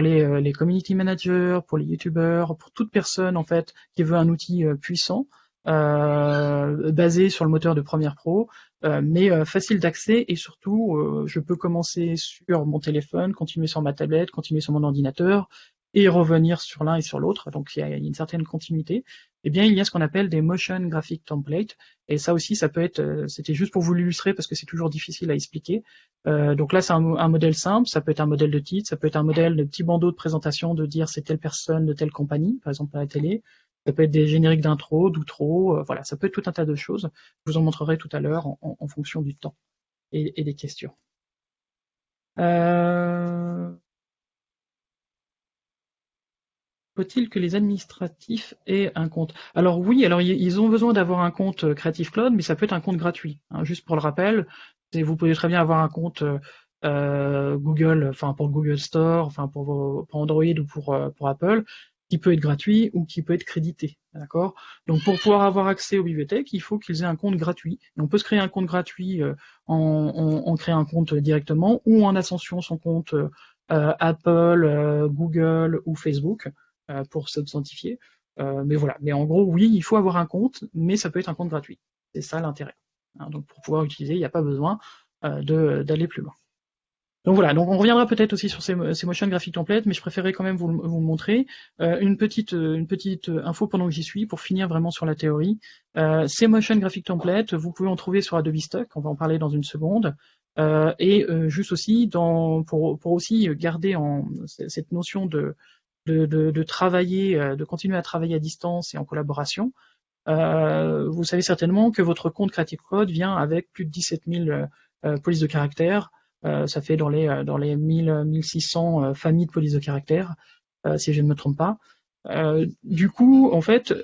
Speaker 1: les community managers, pour les youtubeurs, pour toute personne en fait qui veut un outil puissant, basé sur le moteur de Premiere Pro, mais facile d'accès, et surtout je peux commencer sur mon téléphone, continuer sur ma tablette, continuer sur mon ordinateur et revenir sur l'un et sur l'autre, donc il y a une certaine continuité. Eh bien, il y a ce qu'on appelle des motion graphic templates, et ça aussi, ça peut être, c'était juste pour vous l'illustrer parce que c'est toujours difficile à expliquer. Donc là, c'est un modèle simple, ça peut être un modèle de titre, ça peut être un modèle de petit bandeau de présentation, de dire c'est telle personne de telle compagnie, par exemple à la télé. Ça peut être des génériques d'intro, d'outro, voilà, ça peut être tout un tas de choses. Je vous en montrerai tout à l'heure en fonction du temps et des questions. Faut-il que les administratifs aient un compte? Alors oui, alors ils ont besoin d'avoir un compte Creative Cloud, mais ça peut être un compte gratuit. Hein, juste pour le rappel, Vous pouvez très bien avoir un compte Google, enfin pour Google Store, enfin pour Android ou pour Apple, qui peut être gratuit ou qui peut être crédité, d'accord? Donc pour pouvoir avoir accès aux bibliothèques, il faut qu'ils aient un compte gratuit. Et on peut se créer un compte gratuit en créant un compte directement ou en associant son compte Apple, Google ou Facebook pour s'authentifier. Mais voilà. Mais en gros, oui, il faut avoir un compte, mais ça peut être un compte gratuit. C'est ça l'intérêt. Hein, donc pour pouvoir utiliser, il n'y a pas besoin d'aller plus loin. Donc voilà, donc on reviendra peut-être aussi sur ces motion graphic templates, mais je préférais quand même vous le montrer. Une petite info pendant que j'y suis, pour finir vraiment sur la théorie. Ces motion graphic templates, vous pouvez en trouver sur Adobe Stock, on va en parler dans une seconde. Juste aussi, pour aussi garder cette notion de travailler, de continuer à travailler à distance et en collaboration, vous savez certainement que votre compte Creative Cloud vient avec plus de 17 000 polices de caractères. Ça fait dans les 1600 familles de polices de caractères, si je ne me trompe pas. Du coup, en fait,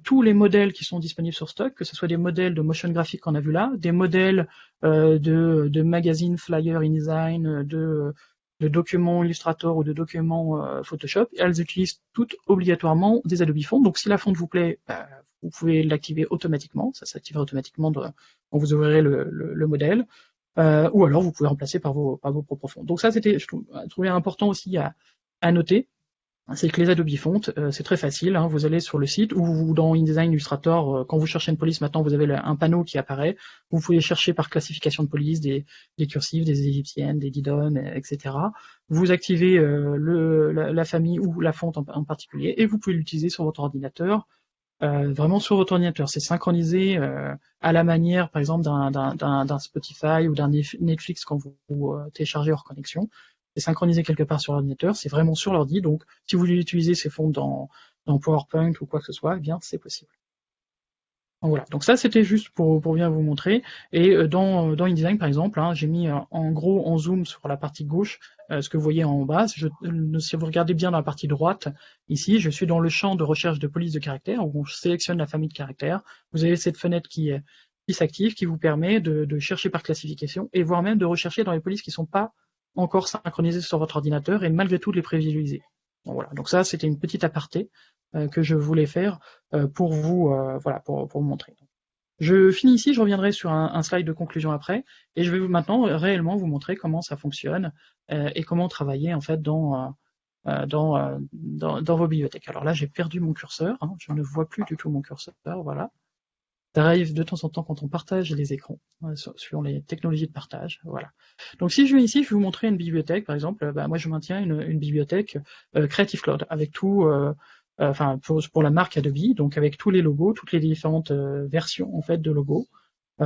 Speaker 1: tous les modèles qui sont disponibles sur stock, que ce soit des modèles de motion graphique qu'on a vu là, des modèles de magazines, flyers, InDesign, de documents Illustrator ou de documents Photoshop, elles utilisent toutes obligatoirement des Adobe Font. Donc si la fonte vous plaît, vous pouvez l'activer automatiquement, ça s'activera automatiquement quand vous ouvrirez le modèle, ou alors vous pouvez remplacer par vos propres fonds. Donc ça, je trouvais important aussi à noter, c'est que les Adobe Font, c'est très facile, hein, vous allez sur le site, ou dans InDesign Illustrator, quand vous cherchez une police, maintenant vous avez un panneau qui apparaît, vous pouvez chercher par classification de police, des cursives, des égyptiennes, des Didon, etc. Vous activez la famille ou la fonte en particulier, et vous pouvez l'utiliser sur votre ordinateur, vraiment sur votre ordinateur. C'est synchronisé à la manière, par exemple, d'un Spotify ou d'un Netflix quand vous téléchargez hors connexion. C'est synchronisé quelque part sur l'ordinateur, c'est vraiment sur l'ordi, donc si vous voulez utiliser ces fonds dans PowerPoint ou quoi que ce soit, eh bien c'est possible. Donc voilà, donc ça c'était juste pour bien vous montrer. Et dans InDesign par exemple, hein, j'ai mis en gros en zoom sur la partie gauche ce que vous voyez en bas. Si vous regardez bien dans la partie droite, ici je suis dans le champ de recherche de police de caractères où on sélectionne la famille de caractères. Vous avez cette fenêtre qui s'active, qui vous permet de chercher par classification et voire même de rechercher dans les polices qui ne sont pas encore synchronisées sur votre ordinateur et malgré tout de les prévisualiser. Bon, voilà, donc ça c'était une petite aparté que je voulais faire pour vous pour vous montrer. Je finis ici, je reviendrai sur un slide de conclusion après, et je vais maintenant réellement vous montrer comment ça fonctionne et comment travailler en fait dans vos bibliothèques. Alors là, j'ai perdu mon curseur, hein, je ne vois plus du tout mon curseur, voilà. Ça arrive de temps en temps quand on partage les écrans, sur les technologies de partage, voilà. Donc si je viens ici, je vais vous montrer une bibliothèque, par exemple, moi je maintiens une bibliothèque Creative Cloud, avec tout, enfin pour la marque Adobe, donc avec tous les logos, toutes les différentes versions en fait de logos,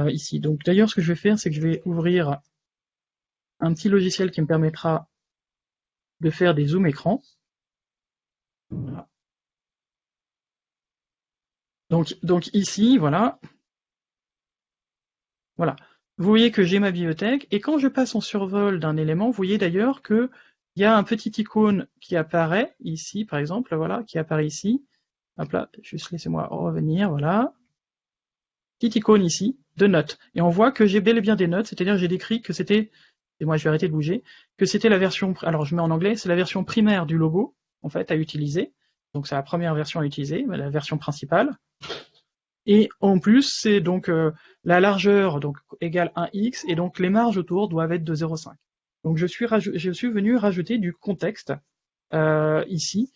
Speaker 1: ici. Donc d'ailleurs, ce que je vais faire, c'est que je vais ouvrir un petit logiciel qui me permettra de faire des zooms écran. Voilà. Donc ici, voilà. Voilà. Vous voyez que j'ai ma bibliothèque, et quand je passe en survol d'un élément, vous voyez d'ailleurs que il y a un petit icône qui apparaît ici, par exemple, voilà, qui apparaît ici. Hop là, juste laissez-moi revenir, voilà. Petite icône ici, de notes. Et on voit que j'ai bel et bien des notes, c'est-à-dire j'ai décrit que c'était, et moi je vais arrêter de bouger, que c'était la version, alors je mets en anglais, c'est la version primaire du logo, en fait, à utiliser. Donc c'est la première version à utiliser, la version principale. Et en plus, c'est donc la largeur donc égale 1x, et donc les marges autour doivent être de 0,5. Donc je suis venu rajouter du contexte ici,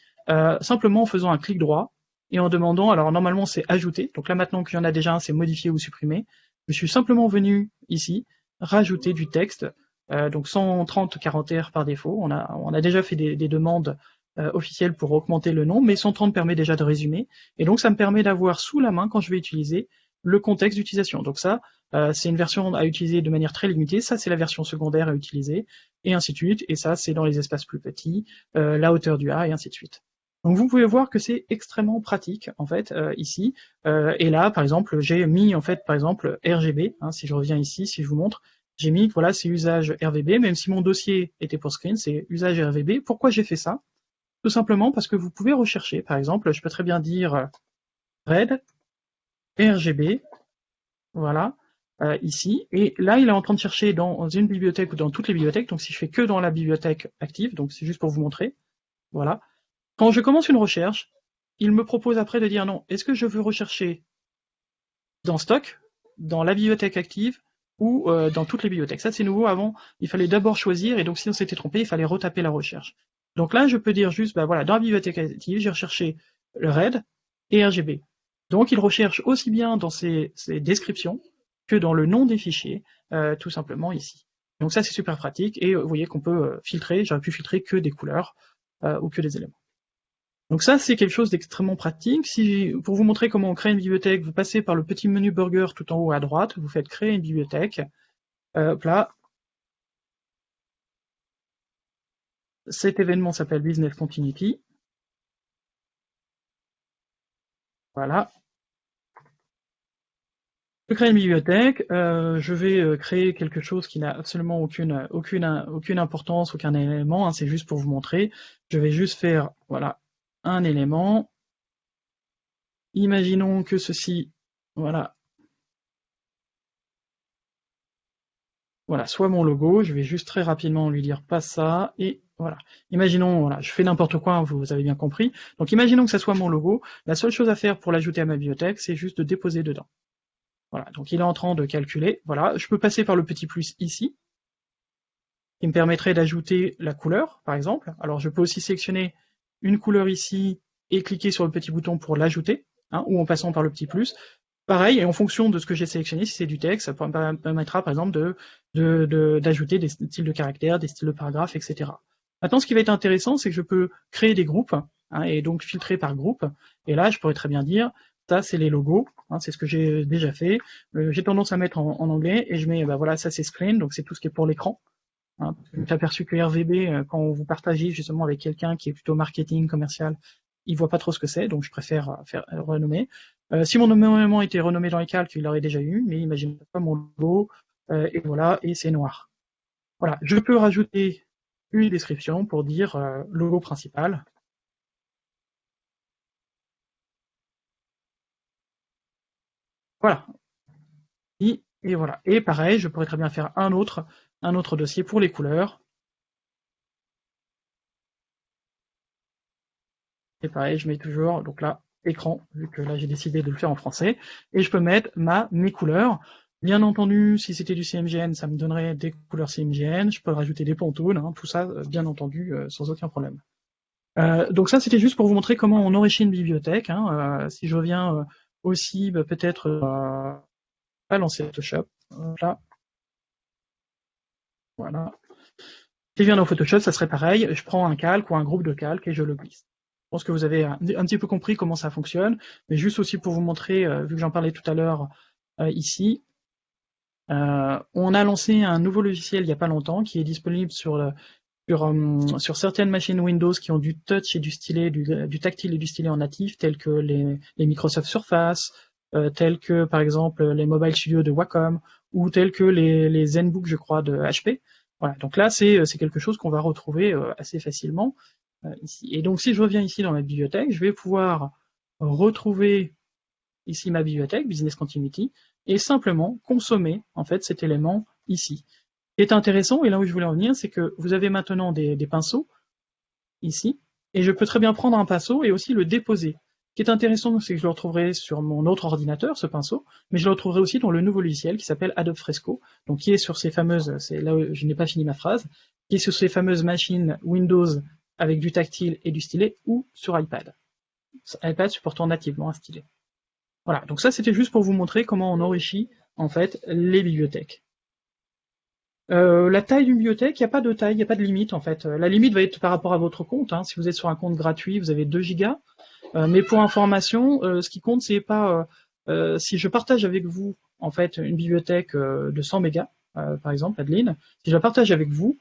Speaker 1: simplement en faisant un clic droit et en demandant, alors normalement c'est ajouter, donc là maintenant qu'il y en a déjà un, c'est modifier ou supprimer. Je suis simplement venu ici rajouter du texte, donc 130 caractères par défaut. On a déjà fait des demandes officielles pour augmenter le nombre, mais 130 permet déjà de résumer, et donc ça me permet d'avoir sous la main, quand je vais utiliser, le contexte d'utilisation. Donc ça, c'est une version à utiliser de manière très limitée, ça c'est la version secondaire à utiliser, et ainsi de suite, et ça c'est dans les espaces plus petits, la hauteur du A, et ainsi de suite. Donc vous pouvez voir que c'est extrêmement pratique en fait ici, et là par exemple j'ai mis en fait par exemple RGB, hein, si je reviens ici, si je vous montre, j'ai mis voilà c'est usage RVB, même si mon dossier était pour screen, c'est usage RVB. Pourquoi j'ai fait ça? Tout simplement parce que vous pouvez rechercher, par exemple, je peux très bien dire red, RGB, voilà, ici, et là il est en train de chercher dans une bibliothèque ou dans toutes les bibliothèques, donc si je fais que dans la bibliothèque active, donc c'est juste pour vous montrer, voilà. Quand je commence une recherche, il me propose après de dire non, est-ce que je veux rechercher dans stock, dans la bibliothèque active, ou dans toutes les bibliothèques. Ça c'est nouveau, avant il fallait d'abord choisir, et donc si on s'était trompé, il fallait retaper la recherche. Donc là je peux dire juste, bah voilà, dans la bibliothèque active, j'ai recherché le RED et RGB. Donc il recherche aussi bien dans ses descriptions que dans le nom des fichiers, tout simplement ici. Donc ça c'est super pratique, et vous voyez qu'on peut filtrer, j'aurais pu filtrer que des couleurs ou que des éléments. Donc ça, c'est quelque chose d'extrêmement pratique. Pour vous montrer comment on crée une bibliothèque, vous passez par le petit menu Burger tout en haut à droite, vous faites créer une bibliothèque. Hop là. Cet événement s'appelle Business Continuity. Voilà. Je crée une bibliothèque, je vais créer quelque chose qui n'a absolument aucune importance, aucun élément, hein, c'est juste pour vous montrer. Je vais juste faire, voilà, un élément. Imaginons que ceci, voilà, soit mon logo, je vais juste très rapidement lui dire pas ça, et voilà. Imaginons, voilà, je fais n'importe quoi, hein, vous avez bien compris. Donc imaginons que ça soit mon logo, la seule chose à faire pour l'ajouter à ma bibliothèque, c'est juste de déposer dedans. Voilà, donc il est en train de calculer, voilà, je peux passer par le petit plus ici, qui me permettrait d'ajouter la couleur, par exemple. Alors je peux aussi sélectionner une couleur ici, et cliquer sur le petit bouton pour l'ajouter, hein, ou en passant par le petit plus. Pareil, et en fonction de ce que j'ai sélectionné, si c'est du texte, ça permettra par exemple d'ajouter des styles de caractères, des styles de paragraphes, etc. Maintenant, ce qui va être intéressant, c'est que je peux créer des groupes, hein, et donc filtrer par groupe. Et là, je pourrais très bien dire, ça c'est les logos, hein, c'est ce que j'ai déjà fait. J'ai tendance à mettre en anglais, et je mets, bah voilà, ça c'est screen, donc c'est tout ce qui est pour l'écran. Hein. Je me suis aperçu que RVB, quand vous partagez justement avec quelqu'un qui est plutôt marketing, commercial, il voit pas trop ce que c'est, donc je préfère faire renommer. Si mon élément était renommé dans les calques, il l'aurait déjà eu, mais imaginez pas mon logo, et voilà, et c'est noir. Voilà, je peux rajouter une description pour dire logo principal. Voilà, et voilà. Et pareil, je pourrais très bien faire un autre dossier pour les couleurs. Et pareil, je mets toujours, donc là, écran, vu que là j'ai décidé de le faire en français, et je peux mettre mes couleurs. Bien entendu, si c'était du CMGN, ça me donnerait des couleurs CMGN, je peux rajouter des pantounes, hein, tout ça, bien entendu, sans aucun problème. Donc ça, c'était juste pour vous montrer comment on enrichit une bibliothèque. Hein. Si je reviens aussi, bah, peut-être à lancer Photoshop, là, voilà. Si je viens dans Photoshop, ça serait pareil, je prends un calque ou un groupe de calques et je le glisse. Je pense que vous avez un petit peu compris comment ça fonctionne, mais juste aussi pour vous montrer, vu que j'en parlais tout à l'heure ici, on a lancé un nouveau logiciel il n'y a pas longtemps qui est disponible sur certaines machines Windows qui ont du touch et du stylet, du tactile et du stylet en natif, tels que les Microsoft Surface, tels que par exemple les Mobile Studio de Wacom, ou tels que les ZenBook, je crois, de HP. Voilà, donc là c'est quelque chose qu'on va retrouver assez facilement ici. Et donc si je reviens ici dans ma bibliothèque, je vais pouvoir retrouver ici ma bibliothèque, Business Continuity, et simplement consommer en fait cet élément ici. Ce qui est intéressant, et là où je voulais en venir, c'est que vous avez maintenant des pinceaux ici, et je peux très bien prendre un pinceau et aussi le déposer. Ce qui est intéressant, c'est que je le retrouverai sur mon autre ordinateur, ce pinceau, mais je le retrouverai aussi dans le nouveau logiciel qui s'appelle Adobe Fresco, donc qui est sur ces fameuses, c'est là où je n'ai pas fini ma phrase, qui est sur ces fameuses machines Windows avec du tactile et du stylet, ou sur iPad. iPad supportant nativement un stylet. Voilà, donc ça c'était juste pour vous montrer comment on enrichit en fait les bibliothèques. La taille d'une bibliothèque, il n'y a pas de taille, il n'y a pas de limite en fait. La limite va être par rapport à votre compte. Hein. Si vous êtes sur un compte gratuit, vous avez 2 gigas. Mais pour information, ce qui compte, c'est pas si je partage avec vous en fait une bibliothèque de 100 mégas, par exemple, Adeline, si je la partage avec vous,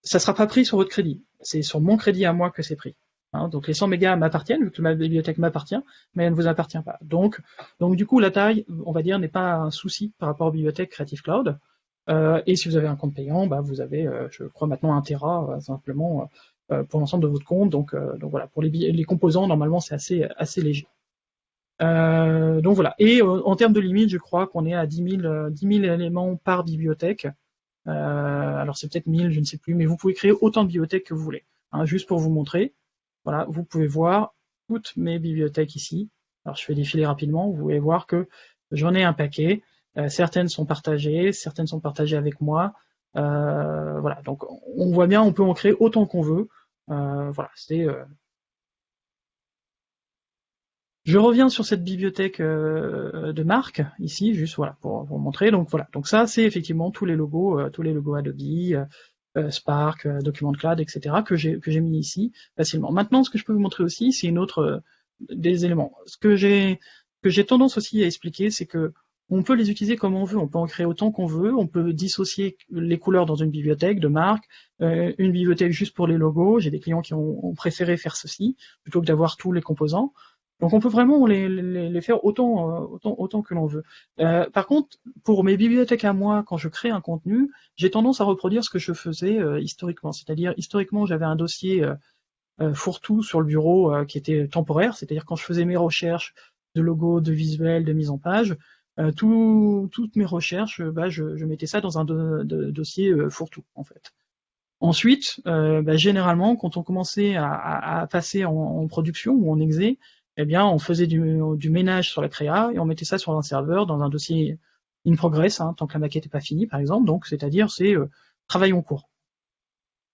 Speaker 1: ça sera pas pris sur votre crédit. C'est sur mon crédit à moi que c'est pris. Hein, donc les 100 mégas m'appartiennent, vu que ma bibliothèque m'appartient, mais elle ne vous appartient pas. Donc du coup, la taille, on va dire, n'est pas un souci par rapport aux bibliothèques Creative Cloud. Et si vous avez un compte payant, bah, vous avez, je crois maintenant 1 Tera simplement pour l'ensemble de votre compte. Donc voilà, pour les composants, normalement c'est assez léger. Donc voilà. Et en termes de limite, je crois qu'on est à 10 000 éléments par bibliothèque. Alors c'est peut-être 1000, je ne sais plus, mais vous pouvez créer autant de bibliothèques que vous voulez. Hein, juste pour vous montrer. Voilà, vous pouvez voir toutes mes bibliothèques ici. Alors je fais défiler rapidement, vous pouvez voir que j'en ai un paquet. Certaines sont partagées avec moi. Voilà, donc on voit bien, on peut en créer autant qu'on veut. Voilà, Je reviens sur cette bibliothèque de marque ici, juste voilà pour vous montrer. Donc voilà, donc ça c'est effectivement tous les logos Adobe, Spark, Document Cloud, etc. que j'ai mis ici facilement. Maintenant, ce que je peux vous montrer aussi, c'est une autre des éléments. Ce que j'ai tendance aussi à expliquer, c'est que on peut les utiliser comme on veut, on peut en créer autant qu'on veut, on peut dissocier les couleurs dans une bibliothèque de marque, une bibliothèque juste pour les logos. J'ai des clients qui ont préféré faire ceci plutôt que d'avoir tous les composants. Donc on peut vraiment les faire autant que l'on veut. Par contre, pour mes bibliothèques à moi, quand je crée un contenu, j'ai tendance à reproduire ce que je faisais historiquement. C'est-à-dire, historiquement, j'avais un dossier fourre-tout sur le bureau qui était temporaire. C'est-à-dire, quand je faisais mes recherches de logos, de visuels, de mise en page, toutes mes recherches, je mettais ça dans un dossier fourre-tout, en fait. Ensuite, généralement, quand on commençait à passer en production ou en exé, eh bien, on faisait du ménage sur la créa et on mettait ça sur un serveur dans un dossier in progress, hein, tant que la maquette n'est pas finie, par exemple. Donc, c'est-à-dire, c'est travail en cours.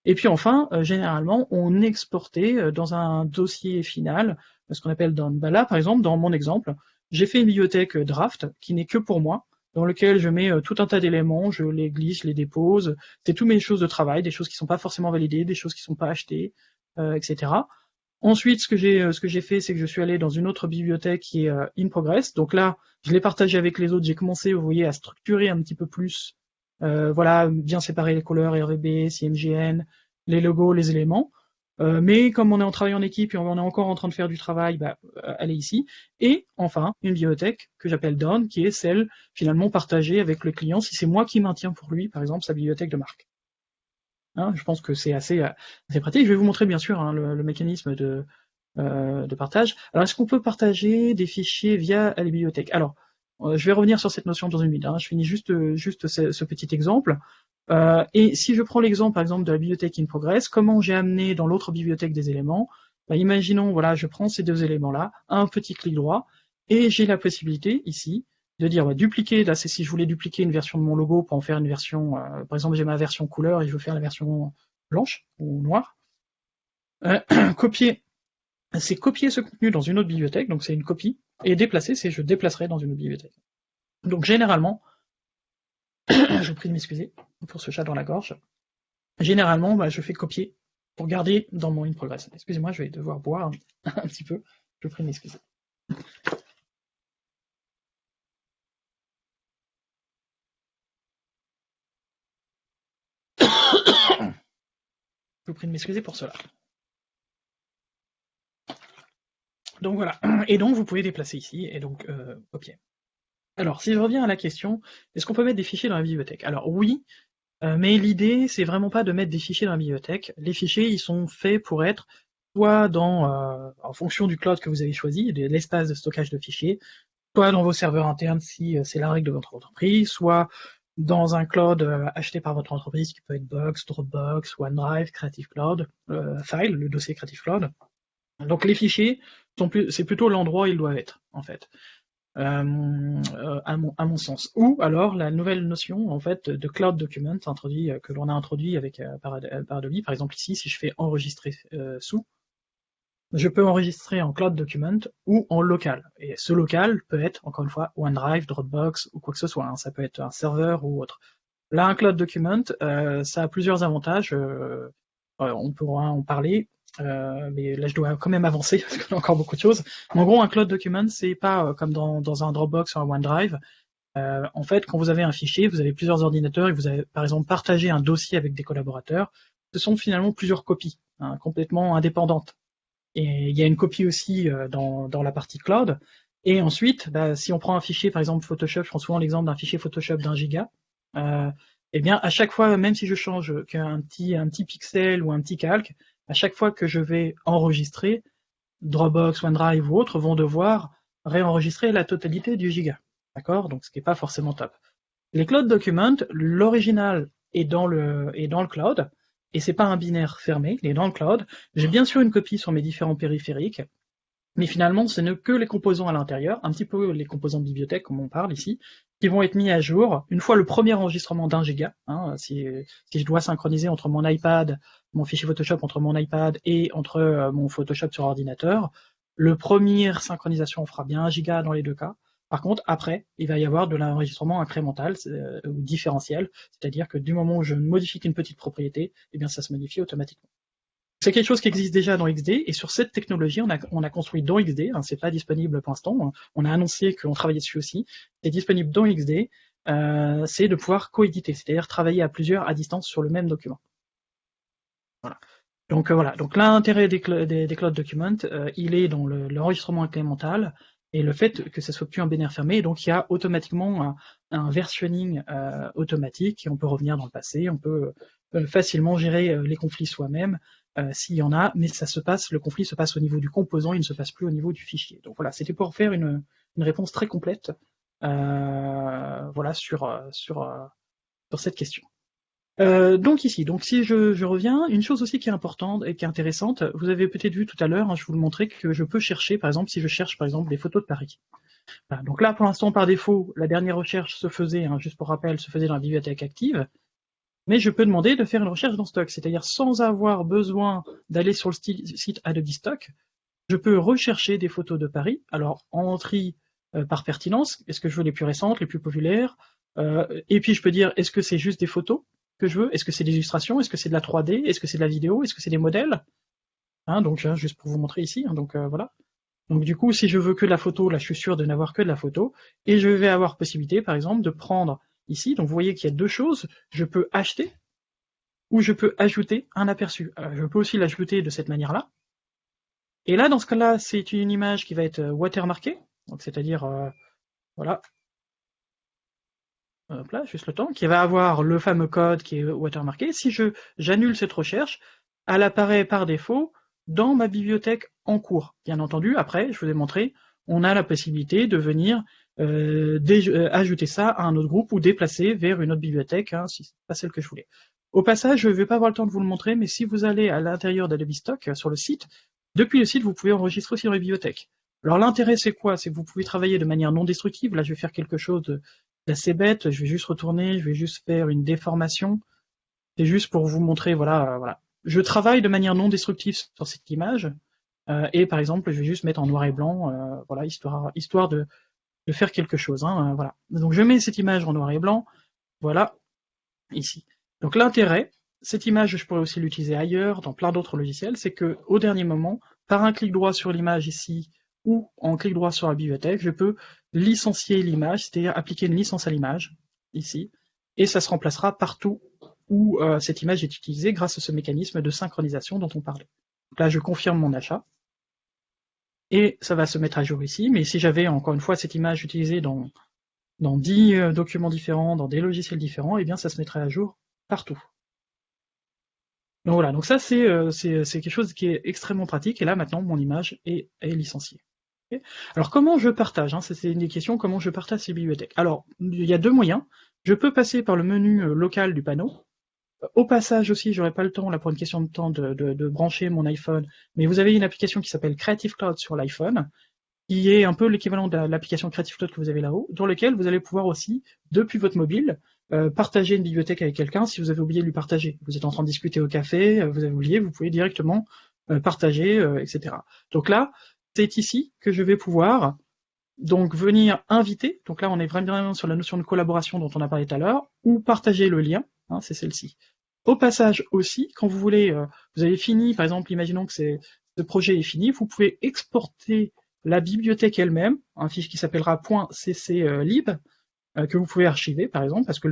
Speaker 1: Et puis enfin, généralement, on exportait dans un dossier final, ce qu'on appelle dans là, par exemple, dans mon exemple, j'ai fait une bibliothèque draft qui n'est que pour moi, dans lequel je mets tout un tas d'éléments, je les glisse, je les dépose, c'est toutes mes choses de travail, des choses qui sont pas forcément validées, des choses qui sont pas achetées, etc. Ensuite, ce que j'ai fait, c'est que je suis allé dans une autre bibliothèque qui est in progress. Donc là, je l'ai partagé avec les autres. J'ai commencé, vous voyez, à structurer un petit peu plus, voilà, bien séparer les couleurs, RGB, CMGN, les logos, les éléments. Mais comme on est en travail en équipe et on est encore en train de faire du travail, elle est ici. Et enfin, une bibliothèque que j'appelle Down, qui est celle finalement partagée avec le client si c'est moi qui maintiens pour lui, par exemple, sa bibliothèque de marque. Hein, je pense que c'est assez pratique. Je vais vous montrer bien sûr hein, le mécanisme de partage. Alors, est-ce qu'on peut partager des fichiers via la bibliothèque? Alors, je vais revenir sur cette notion dans une minute. Hein. Je finis juste ce petit exemple. Et si je prends l'exemple, par exemple, de la bibliothèque in progress, comment j'ai amené dans l'autre bibliothèque des éléments? Imaginons, voilà, je prends ces deux éléments-là, un petit clic droit, et j'ai la possibilité ici de dire dupliquer. Là, c'est si je voulais dupliquer une version de mon logo pour en faire une version. Par exemple, j'ai ma version couleur et je veux faire la version blanche ou noire. Copier, c'est copier ce contenu dans une autre bibliothèque, donc c'est une copie, et déplacer, c'est je déplacerai dans une autre bibliothèque. Donc généralement, je vous prie de m'excuser pour ce chat dans la gorge. Généralement, je fais copier pour garder dans mon in progress. Excusez-moi, je vais devoir boire un petit peu. Je vous prie de m'excuser. Je vous prie de m'excuser pour cela. Donc voilà. Et donc vous pouvez déplacer ici et donc copier. Alors si je reviens à la question, est-ce qu'on peut mettre des fichiers dans la bibliothèque? Alors oui, mais l'idée c'est vraiment pas de mettre des fichiers dans la bibliothèque. Les fichiers ils sont faits pour être soit en fonction du cloud que vous avez choisi, de l'espace de stockage de fichiers, soit dans vos serveurs internes si c'est la règle de votre entreprise, soit dans un cloud acheté par votre entreprise qui peut être Box, Dropbox, OneDrive, Creative Cloud, File, le dossier Creative Cloud. Donc les fichiers, c'est plutôt l'endroit où ils doivent être, en fait, à mon sens. Ou alors la nouvelle notion en fait de Cloud Document que l'on a introduit par Adobe. Par exemple ici, si je fais enregistrer sous, je peux enregistrer en Cloud Document ou en local. Et ce local peut être, encore une fois, OneDrive, Dropbox ou quoi que ce soit. Hein. Ça peut être un serveur ou autre. Là, un Cloud Document, ça a plusieurs avantages. On pourra en parler, mais là je dois quand même avancer parce qu'on a encore beaucoup de choses. Mais en gros, un Cloud Document, c'est pas comme dans un Dropbox ou un OneDrive. En fait, quand vous avez un fichier, vous avez plusieurs ordinateurs et vous avez par exemple partagé un dossier avec des collaborateurs. Ce sont finalement plusieurs copies, hein, complètement indépendantes. Et il y a une copie aussi dans la partie cloud. Et ensuite, si on prend un fichier, par exemple Photoshop, je prends souvent l'exemple d'un fichier Photoshop d'1 giga, eh bien à chaque fois, même si je change qu'un petit pixel ou un petit calque, à chaque fois que je vais enregistrer, Dropbox, OneDrive ou autres vont devoir réenregistrer la totalité du giga. D'accord? Donc ce qui n'est pas forcément top. Les cloud documents, l'original est dans le cloud, et c'est pas un binaire fermé, il est dans le cloud. J'ai bien sûr une copie sur mes différents périphériques, mais finalement, ce n'est que les composants à l'intérieur, un petit peu les composants de bibliothèque, comme on parle ici, qui vont être mis à jour une fois le premier enregistrement d'1 giga. Si je dois synchroniser entre mon iPad, mon fichier Photoshop entre mon iPad et entre mon Photoshop sur ordinateur, le première synchronisation fera bien 1 giga dans les deux cas. Par contre, après, il va y avoir de l'enregistrement incrémental ou différentiel, c'est-à-dire que du moment où je modifie qu'une petite propriété, eh bien ça se modifie automatiquement. C'est quelque chose qui existe déjà dans XD, et sur cette technologie, on a construit dans XD, c'est pas disponible pour l'instant, on a annoncé qu'on travaillait dessus aussi, c'est disponible dans XD, c'est de pouvoir coéditer, c'est-à-dire travailler à plusieurs à distance sur le même document. Voilà. Donc voilà, donc l'intérêt des cloud documents, il est dans l'enregistrement incrémental, et le fait que ça soit plus un binaire fermé, donc il y a automatiquement un versionning automatique, et on peut revenir dans le passé, on peut facilement gérer les conflits soi-même, s'il y en a, mais le conflit se passe au niveau du composant, il ne se passe plus au niveau du fichier. Donc voilà, c'était pour faire une réponse très complète voilà, sur cette question. Donc ici, donc si je reviens, une chose aussi qui est importante et qui est intéressante, vous avez peut-être vu tout à l'heure, je vous le montrais, que je peux chercher, par exemple, si je cherche par exemple des photos de Paris. Voilà, donc là, pour l'instant, par défaut, la dernière recherche se faisait, juste pour rappel, se faisait dans la bibliothèque active, mais je peux demander de faire une recherche dans Stock, c'est-à-dire sans avoir besoin d'aller sur le site Adobe Stock, je peux rechercher des photos de Paris, alors en tri par pertinence, est-ce que je veux les plus récentes, les plus populaires, et puis je peux dire, est-ce que c'est juste des photos que je veux, est-ce que c'est des illustrations, est-ce que c'est de la 3D, est-ce que c'est de la vidéo, est-ce que c'est des modèles, donc juste pour vous montrer ici, donc voilà. Donc du coup, si je veux que de la photo, là je suis sûr de n'avoir que de la photo, et je vais avoir possibilité, par exemple, de prendre ici, donc vous voyez qu'il y a deux choses, je peux acheter, ou je peux ajouter un aperçu. Je peux aussi l'ajouter de cette manière-là. Et là, dans ce cas-là, c'est une image qui va être watermarkée, donc c'est-à-dire, voilà, hop là, juste le temps, qui va avoir le fameux code qui est watermarké. Si j'annule cette recherche, elle apparaît par défaut dans ma bibliothèque en cours. Bien entendu, après, je vous ai montré, on a la possibilité de venir ajouter ça à un autre groupe ou déplacer vers une autre bibliothèque, si c'est pas celle que je voulais. Au passage, je ne vais pas avoir le temps de vous le montrer, mais si vous allez à l'intérieur d'Adobe Stock, sur le site, depuis le site, vous pouvez enregistrer aussi dans les bibliothèques. Alors l'intérêt, c'est quoi? C'est que vous pouvez travailler de manière non destructive. Là, je vais faire quelque chose d'assez bête. Je vais juste retourner, je vais juste faire une déformation. C'est juste pour vous montrer, voilà. Je travaille de manière non destructive sur cette image. Et par exemple, je vais juste mettre en noir et blanc, voilà, histoire de faire quelque chose. Voilà. Donc je mets cette image en noir et blanc, voilà, ici. Donc l'intérêt, cette image, je pourrais aussi l'utiliser ailleurs, dans plein d'autres logiciels, c'est que au dernier moment, par un clic droit sur l'image ici, ou en clic droit sur la bibliothèque, je peux licencier l'image, c'est-à-dire appliquer une licence à l'image, ici, et ça se remplacera partout où cette image est utilisée grâce à ce mécanisme de synchronisation dont on parlait. Donc là, je confirme mon achat, et ça va se mettre à jour ici, mais si j'avais encore une fois cette image utilisée dans 10 documents différents, dans des logiciels différents, eh bien ça se mettrait à jour partout. Donc voilà, donc ça c'est quelque chose qui est extrêmement pratique, et là maintenant mon image est licenciée. Okay. Alors comment je partage, c'est une des questions, comment je partage ces bibliothèques. Alors il y a deux moyens, je peux passer par le menu local du panneau. Au passage aussi, j'aurais pas le temps, là pour une question de temps, de brancher mon iPhone, mais vous avez une application qui s'appelle Creative Cloud sur l'iPhone, qui est un peu l'équivalent de l'application Creative Cloud que vous avez là-haut, dans lequel vous allez pouvoir aussi, depuis votre mobile, partager une bibliothèque avec quelqu'un si vous avez oublié de lui partager. Vous êtes en train de discuter au café, vous avez oublié, vous pouvez directement partager, etc. Donc là, c'est ici que je vais pouvoir donc venir inviter, donc là on est vraiment sur la notion de collaboration dont on a parlé tout à l'heure, ou partager le lien, c'est celle-ci. Au passage aussi, quand vous voulez, vous avez fini, par exemple, imaginons que ce projet est fini, vous pouvez exporter la bibliothèque elle-même, un fichier qui s'appellera .cclib, que vous pouvez archiver par exemple, parce que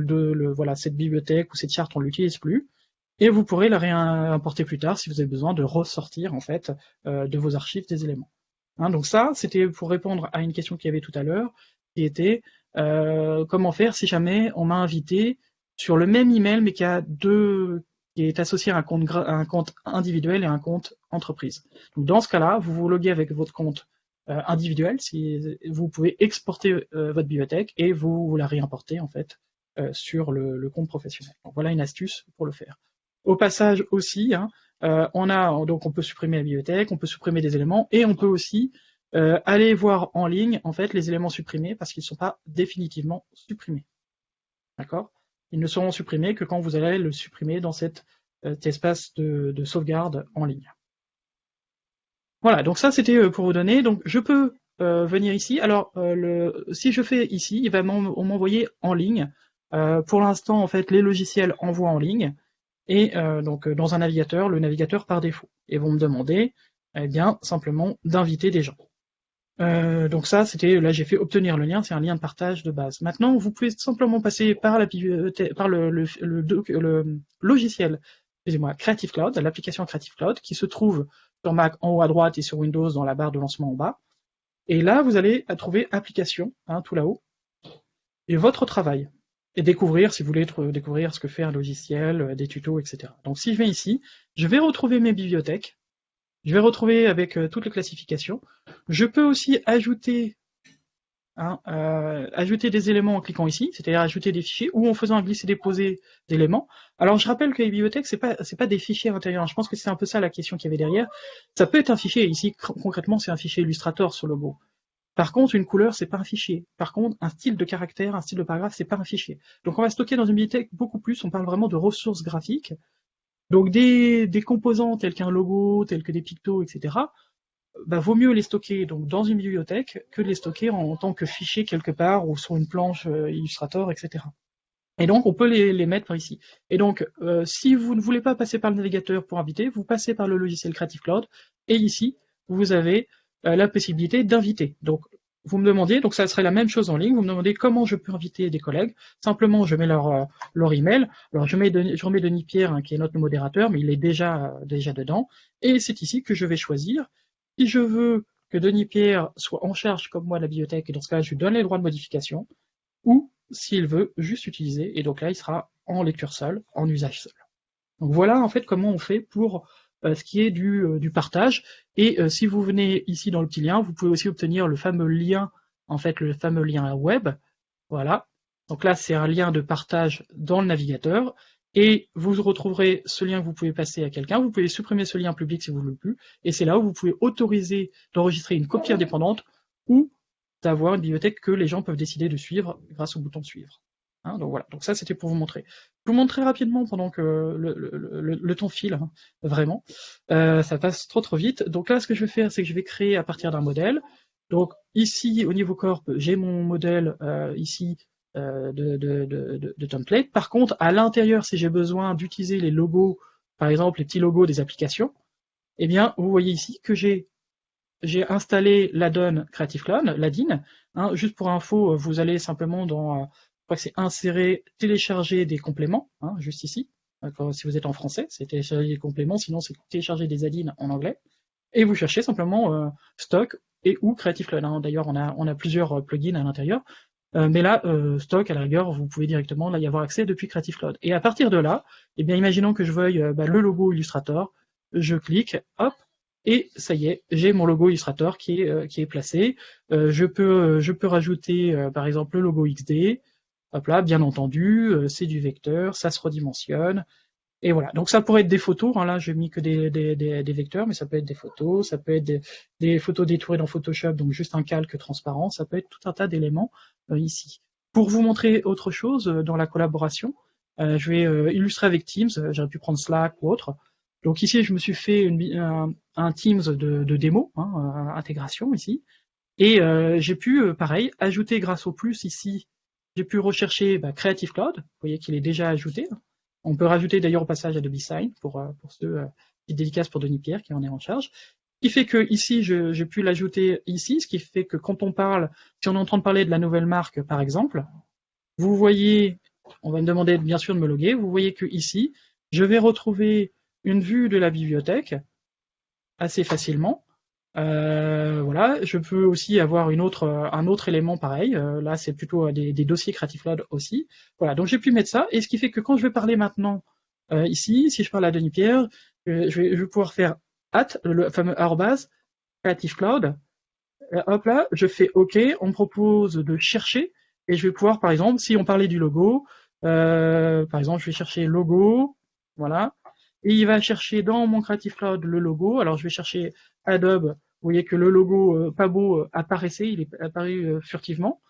Speaker 1: voilà, cette bibliothèque ou cette charte on l'utilise plus, et vous pourrez la réimporter plus tard si vous avez besoin de ressortir en fait de vos archives des éléments. Donc ça, c'était pour répondre à une question qu'il y avait tout à l'heure, qui était comment faire si jamais on m'a invité sur le même email mais qui est associé à un compte individuel et un compte entreprise. Donc dans ce cas-là, vous vous loguez avec votre compte individuelle. Si vous pouvez exporter votre bibliothèque et vous la réimporter en fait sur le compte professionnel. Donc voilà une astuce pour le faire. Au passage aussi, hein, donc on peut supprimer la bibliothèque, on peut supprimer des éléments et on peut aussi aller voir en ligne en fait les éléments supprimés parce qu'ils ne sont pas définitivement supprimés. D'accord? Ils ne seront supprimés que quand vous allez le supprimer dans cet espace de sauvegarde en ligne. Voilà, donc ça c'était pour vous donner. Donc je peux venir ici. Alors si je fais ici, il va m'envoyer en ligne. Pour l'instant, en fait, les logiciels envoient en ligne et donc dans un navigateur, le navigateur par défaut. Et vont me demander, eh bien, simplement d'inviter des gens. Donc ça, c'était là j'ai fait obtenir le lien, c'est un lien de partage de base. Maintenant, vous pouvez simplement passer par la par le logiciel, excusez-moi, Creative Cloud, l'application Creative Cloud, qui se trouve sur Mac en haut à droite et sur Windows dans la barre de lancement en bas. Et là, vous allez trouver application, hein, tout là-haut, et votre travail. Et découvrir, si vous voulez découvrir ce que fait un logiciel, des tutos, etc. Donc si je vais ici, je vais retrouver mes bibliothèques. Je vais retrouver avec toutes les classifications. Je peux aussi ajouter, ajouter des éléments en cliquant ici, c'est-à-dire ajouter des fichiers ou en faisant un glisser-déposer d'éléments. Alors je rappelle que les bibliothèques, c'est pas des fichiers à l'intérieur. Je pense que c'est un peu ça la question qu'il y avait derrière. Ça peut être un fichier. Ici, concrètement, c'est un fichier Illustrator sur le logo. Par contre, une couleur, c'est pas un fichier. Par contre, un style de caractère, un style de paragraphe, c'est pas un fichier. Donc on va stocker dans une bibliothèque beaucoup plus. On parle vraiment de ressources graphiques. Donc des composants tels qu'un logo, tels que des pictos, etc., bah, vaut mieux les stocker donc dans une bibliothèque que de les stocker en tant que fichier quelque part ou sur une planche Illustrator, etc. Et donc on peut les mettre par ici. Et donc si vous ne voulez pas passer par le navigateur pour inviter, vous passez par le logiciel Creative Cloud et ici vous avez la possibilité d'inviter. Donc vous me demandiez, donc ça serait la même chose en ligne, vous me demandez comment je peux inviter des collègues. Simplement, je mets leur email. Alors, je remets Denis Pierre, hein, qui est notre modérateur, mais il est déjà dedans. Et c'est ici que je vais choisir. Si je veux que Denis Pierre soit en charge, comme moi, de la bibliothèque, et dans ce cas, je lui donne les droits de modification, ou s'il veut juste utiliser, et donc là, il sera en lecture seule, en usage seul. Donc voilà, en fait, comment on fait pour ce qui est du partage. Et si vous venez ici dans le petit lien, vous pouvez aussi obtenir le fameux lien, en fait, le fameux lien web. Voilà. Donc là, c'est un lien de partage dans le navigateur. Et vous retrouverez ce lien que vous pouvez passer à quelqu'un. Vous pouvez supprimer ce lien public si vous ne voulez plus. Et c'est là où vous pouvez autoriser d'enregistrer une copie indépendante ou d'avoir une bibliothèque que les gens peuvent décider de suivre grâce au bouton suivre. Hein, donc voilà, donc ça c'était pour vous montrer. Je vous montre très rapidement pendant que le temps file, hein, vraiment. Ça passe trop vite. Donc là, ce que je vais faire, c'est que je vais créer à partir d'un modèle. Donc ici, au niveau corp, j'ai mon modèle ici de template. Par contre, à l'intérieur, si j'ai besoin d'utiliser les logos, par exemple les petits logos des applications, eh bien, vous voyez ici que j'ai installé l'add-on Creative Cloud, l'add-in. Hein, juste pour info, vous allez simplement dans je crois que c'est insérer, télécharger des compléments, hein, juste ici. Si vous êtes en français, c'est télécharger des compléments, sinon c'est télécharger des add-ins en anglais. Et vous cherchez simplement Stock et ou Creative Cloud. Hein. D'ailleurs, on a plusieurs plugins à l'intérieur. Mais là, Stock, à la rigueur, vous pouvez directement là, y avoir accès depuis Creative Cloud. Et à partir de là, eh bien, imaginons que je veuille le logo Illustrator, je clique, hop, et ça y est, j'ai mon logo Illustrator qui est placé. Je peux rajouter, par exemple, le logo XD. Hop là, bien entendu, c'est du vecteur, ça se redimensionne. Et voilà, donc ça pourrait être des photos, hein, là j'ai mis que des vecteurs, mais ça peut être des photos, ça peut être des photos détourées dans Photoshop, donc juste un calque transparent, ça peut être tout un tas d'éléments ici. Pour vous montrer autre chose dans la collaboration, je vais illustrer avec Teams, j'aurais pu prendre Slack ou autre. Donc ici je me suis fait un Teams de démo, hein, intégration ici, et j'ai pu, pareil, ajouter grâce au plus ici, j'ai pu rechercher Creative Cloud, vous voyez qu'il est déjà ajouté. On peut rajouter d'ailleurs au passage Adobe Sign pour ceux qui dédicace pour Denis Pierre qui en est en charge. Ce qui fait que ici, j'ai pu l'ajouter ici, ce qui fait que quand on parle, si on est en train de parler de la nouvelle marque par exemple, vous voyez, on va me demander bien sûr de me loguer, vous voyez que ici, je vais retrouver une vue de la bibliothèque assez facilement. Voilà, je peux aussi avoir un autre élément pareil. Là, c'est plutôt des dossiers Creative Cloud aussi. Voilà, donc j'ai pu mettre ça, et ce qui fait que quand je vais parler maintenant ici, si je parle à Denis Pierre, je vais pouvoir faire @ le fameux arrobase Creative Cloud, Hop là, je fais OK, on me propose de chercher, et je vais pouvoir, par exemple, si on parlait du logo, par exemple, je vais chercher logo, voilà, et il va chercher dans mon Creative Cloud le logo. Alors je vais chercher Adobe, vous voyez que le logo pas beau apparaissait, il est apparu furtivement,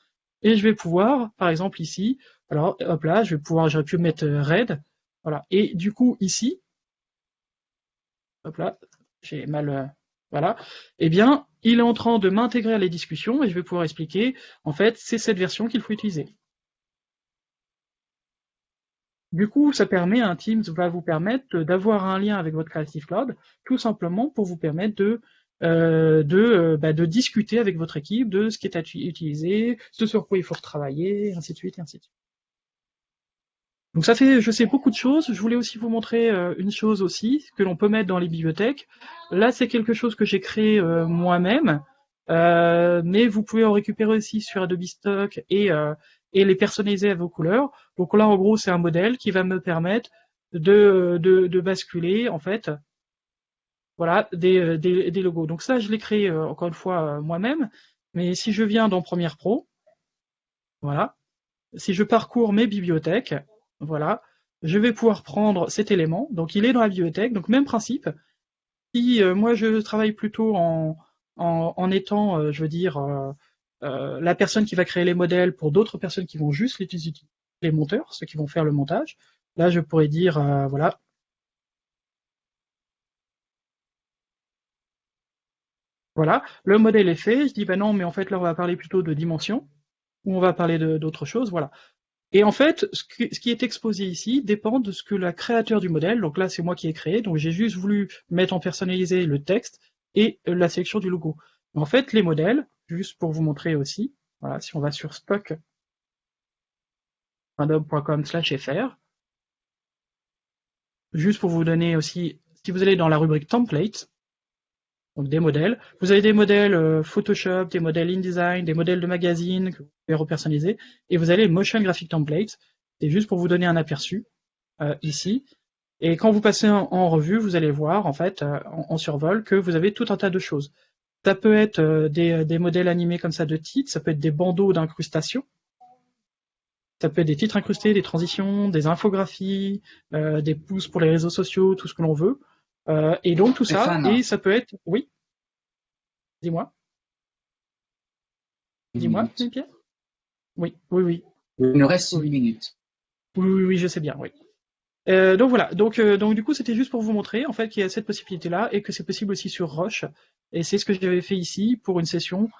Speaker 1: et je vais pouvoir, par exemple ici, alors hop là, j'aurais pu mettre red, voilà, et du coup ici, hop là, j'ai mal, voilà, eh bien, il est en train de m'intégrer à les discussions et je vais pouvoir expliquer, en fait, c'est cette version qu'il faut utiliser. Du coup, ça permet, un Teams va vous permettre d'avoir un lien avec votre Creative Cloud, tout simplement pour vous permettre de discuter avec votre équipe de ce qui est à utiliser, ce sur quoi il faut retravailler, ainsi de suite, et ainsi de suite. Donc ça fait, je sais, beaucoup de choses. Je voulais aussi vous montrer une chose aussi, que l'on peut mettre dans les bibliothèques. Là, c'est quelque chose que j'ai créé moi-même, mais vous pouvez en récupérer aussi sur Adobe Stock et les personnaliser à vos couleurs. Donc là, en gros, c'est un modèle qui va me permettre de basculer, en fait, voilà, des logos. Donc ça, je l'ai créé, encore une fois, moi-même. Mais si je viens dans Premiere Pro, voilà, si je parcours mes bibliothèques, voilà, je vais pouvoir prendre cet élément. Donc il est dans la bibliothèque, donc même principe. Si moi je travaille plutôt en étant, je veux dire, la personne qui va créer les modèles pour d'autres personnes qui vont juste les utiliser, les monteurs, ceux qui vont faire le montage, là je pourrais dire, voilà, voilà, le modèle est fait. Je dis, ben non, mais en fait là on va parler plutôt de dimension, ou on va parler d'autre chose, voilà. Et en fait, ce qui est exposé ici dépend de ce que le créateur du modèle, donc là c'est moi qui ai créé, donc j'ai juste voulu mettre en personnalisé le texte et la sélection du logo. En fait, les modèles, juste pour vous montrer aussi, voilà, si on va sur stock.adobe.com/fr, juste pour vous donner aussi, si vous allez dans la rubrique template, donc des modèles, vous avez des modèles Photoshop, des modèles InDesign, des modèles de magazine que vous pouvez repersonnaliser, et vous avez Motion Graphic Template, c'est juste pour vous donner un aperçu ici. Et quand vous passez en revue, vous allez voir, en fait, en survol, que vous avez tout un tas de choses. Ça peut être des modèles animés comme ça de titres, ça peut être des bandeaux d'incrustation, ça peut être des titres incrustés, des transitions, des infographies, des pouces pour les réseaux sociaux, tout ce que l'on veut. Et donc tout ça,
Speaker 2: Stéphane,
Speaker 1: et ça peut être... Oui, dis-moi,
Speaker 2: une
Speaker 1: dis-moi,
Speaker 2: minute.
Speaker 1: Pierre. Oui, oui, oui,
Speaker 2: Il nous reste une
Speaker 1: oui,
Speaker 2: minute.
Speaker 1: oui, oui, oui, je sais bien, oui. Donc voilà, donc du coup c'était juste pour vous montrer en fait qu'il y a cette possibilité-là et que c'est possible aussi sur Roche. Et c'est ce que j'avais fait ici pour une session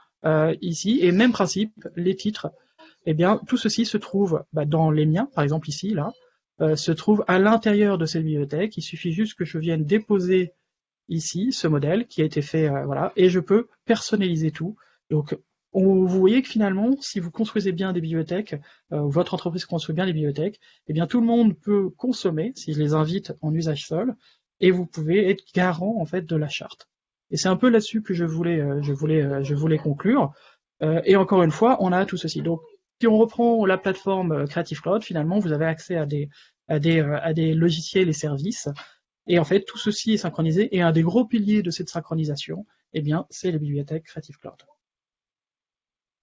Speaker 1: ici. Et même principe, les titres, eh bien tout ceci se trouve dans les miens, par exemple ici, là, se trouve à l'intérieur de cette bibliothèque. Il suffit juste que je vienne déposer ici ce modèle qui a été fait, voilà, et je peux personnaliser tout. Donc vous voyez que finalement, si vous construisez bien des bibliothèques, votre entreprise construit bien des bibliothèques, eh bien tout le monde peut consommer, si je les invite en usage seul, et vous pouvez être garant en fait de la charte. Et c'est un peu là-dessus que je voulais conclure. Et encore une fois, on a tout ceci. Donc, si on reprend la plateforme Creative Cloud, finalement, vous avez accès à des logiciels et services et en fait, tout ceci est synchronisé, et un des gros piliers de cette synchronisation, eh bien, c'est la bibliothèque Creative Cloud.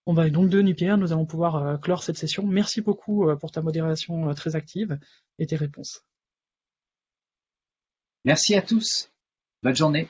Speaker 1: Bon bah donc Denis Pierre, nous allons pouvoir clore cette session. Merci beaucoup pour ta modération très active et tes réponses.
Speaker 2: Merci à tous. Bonne journée.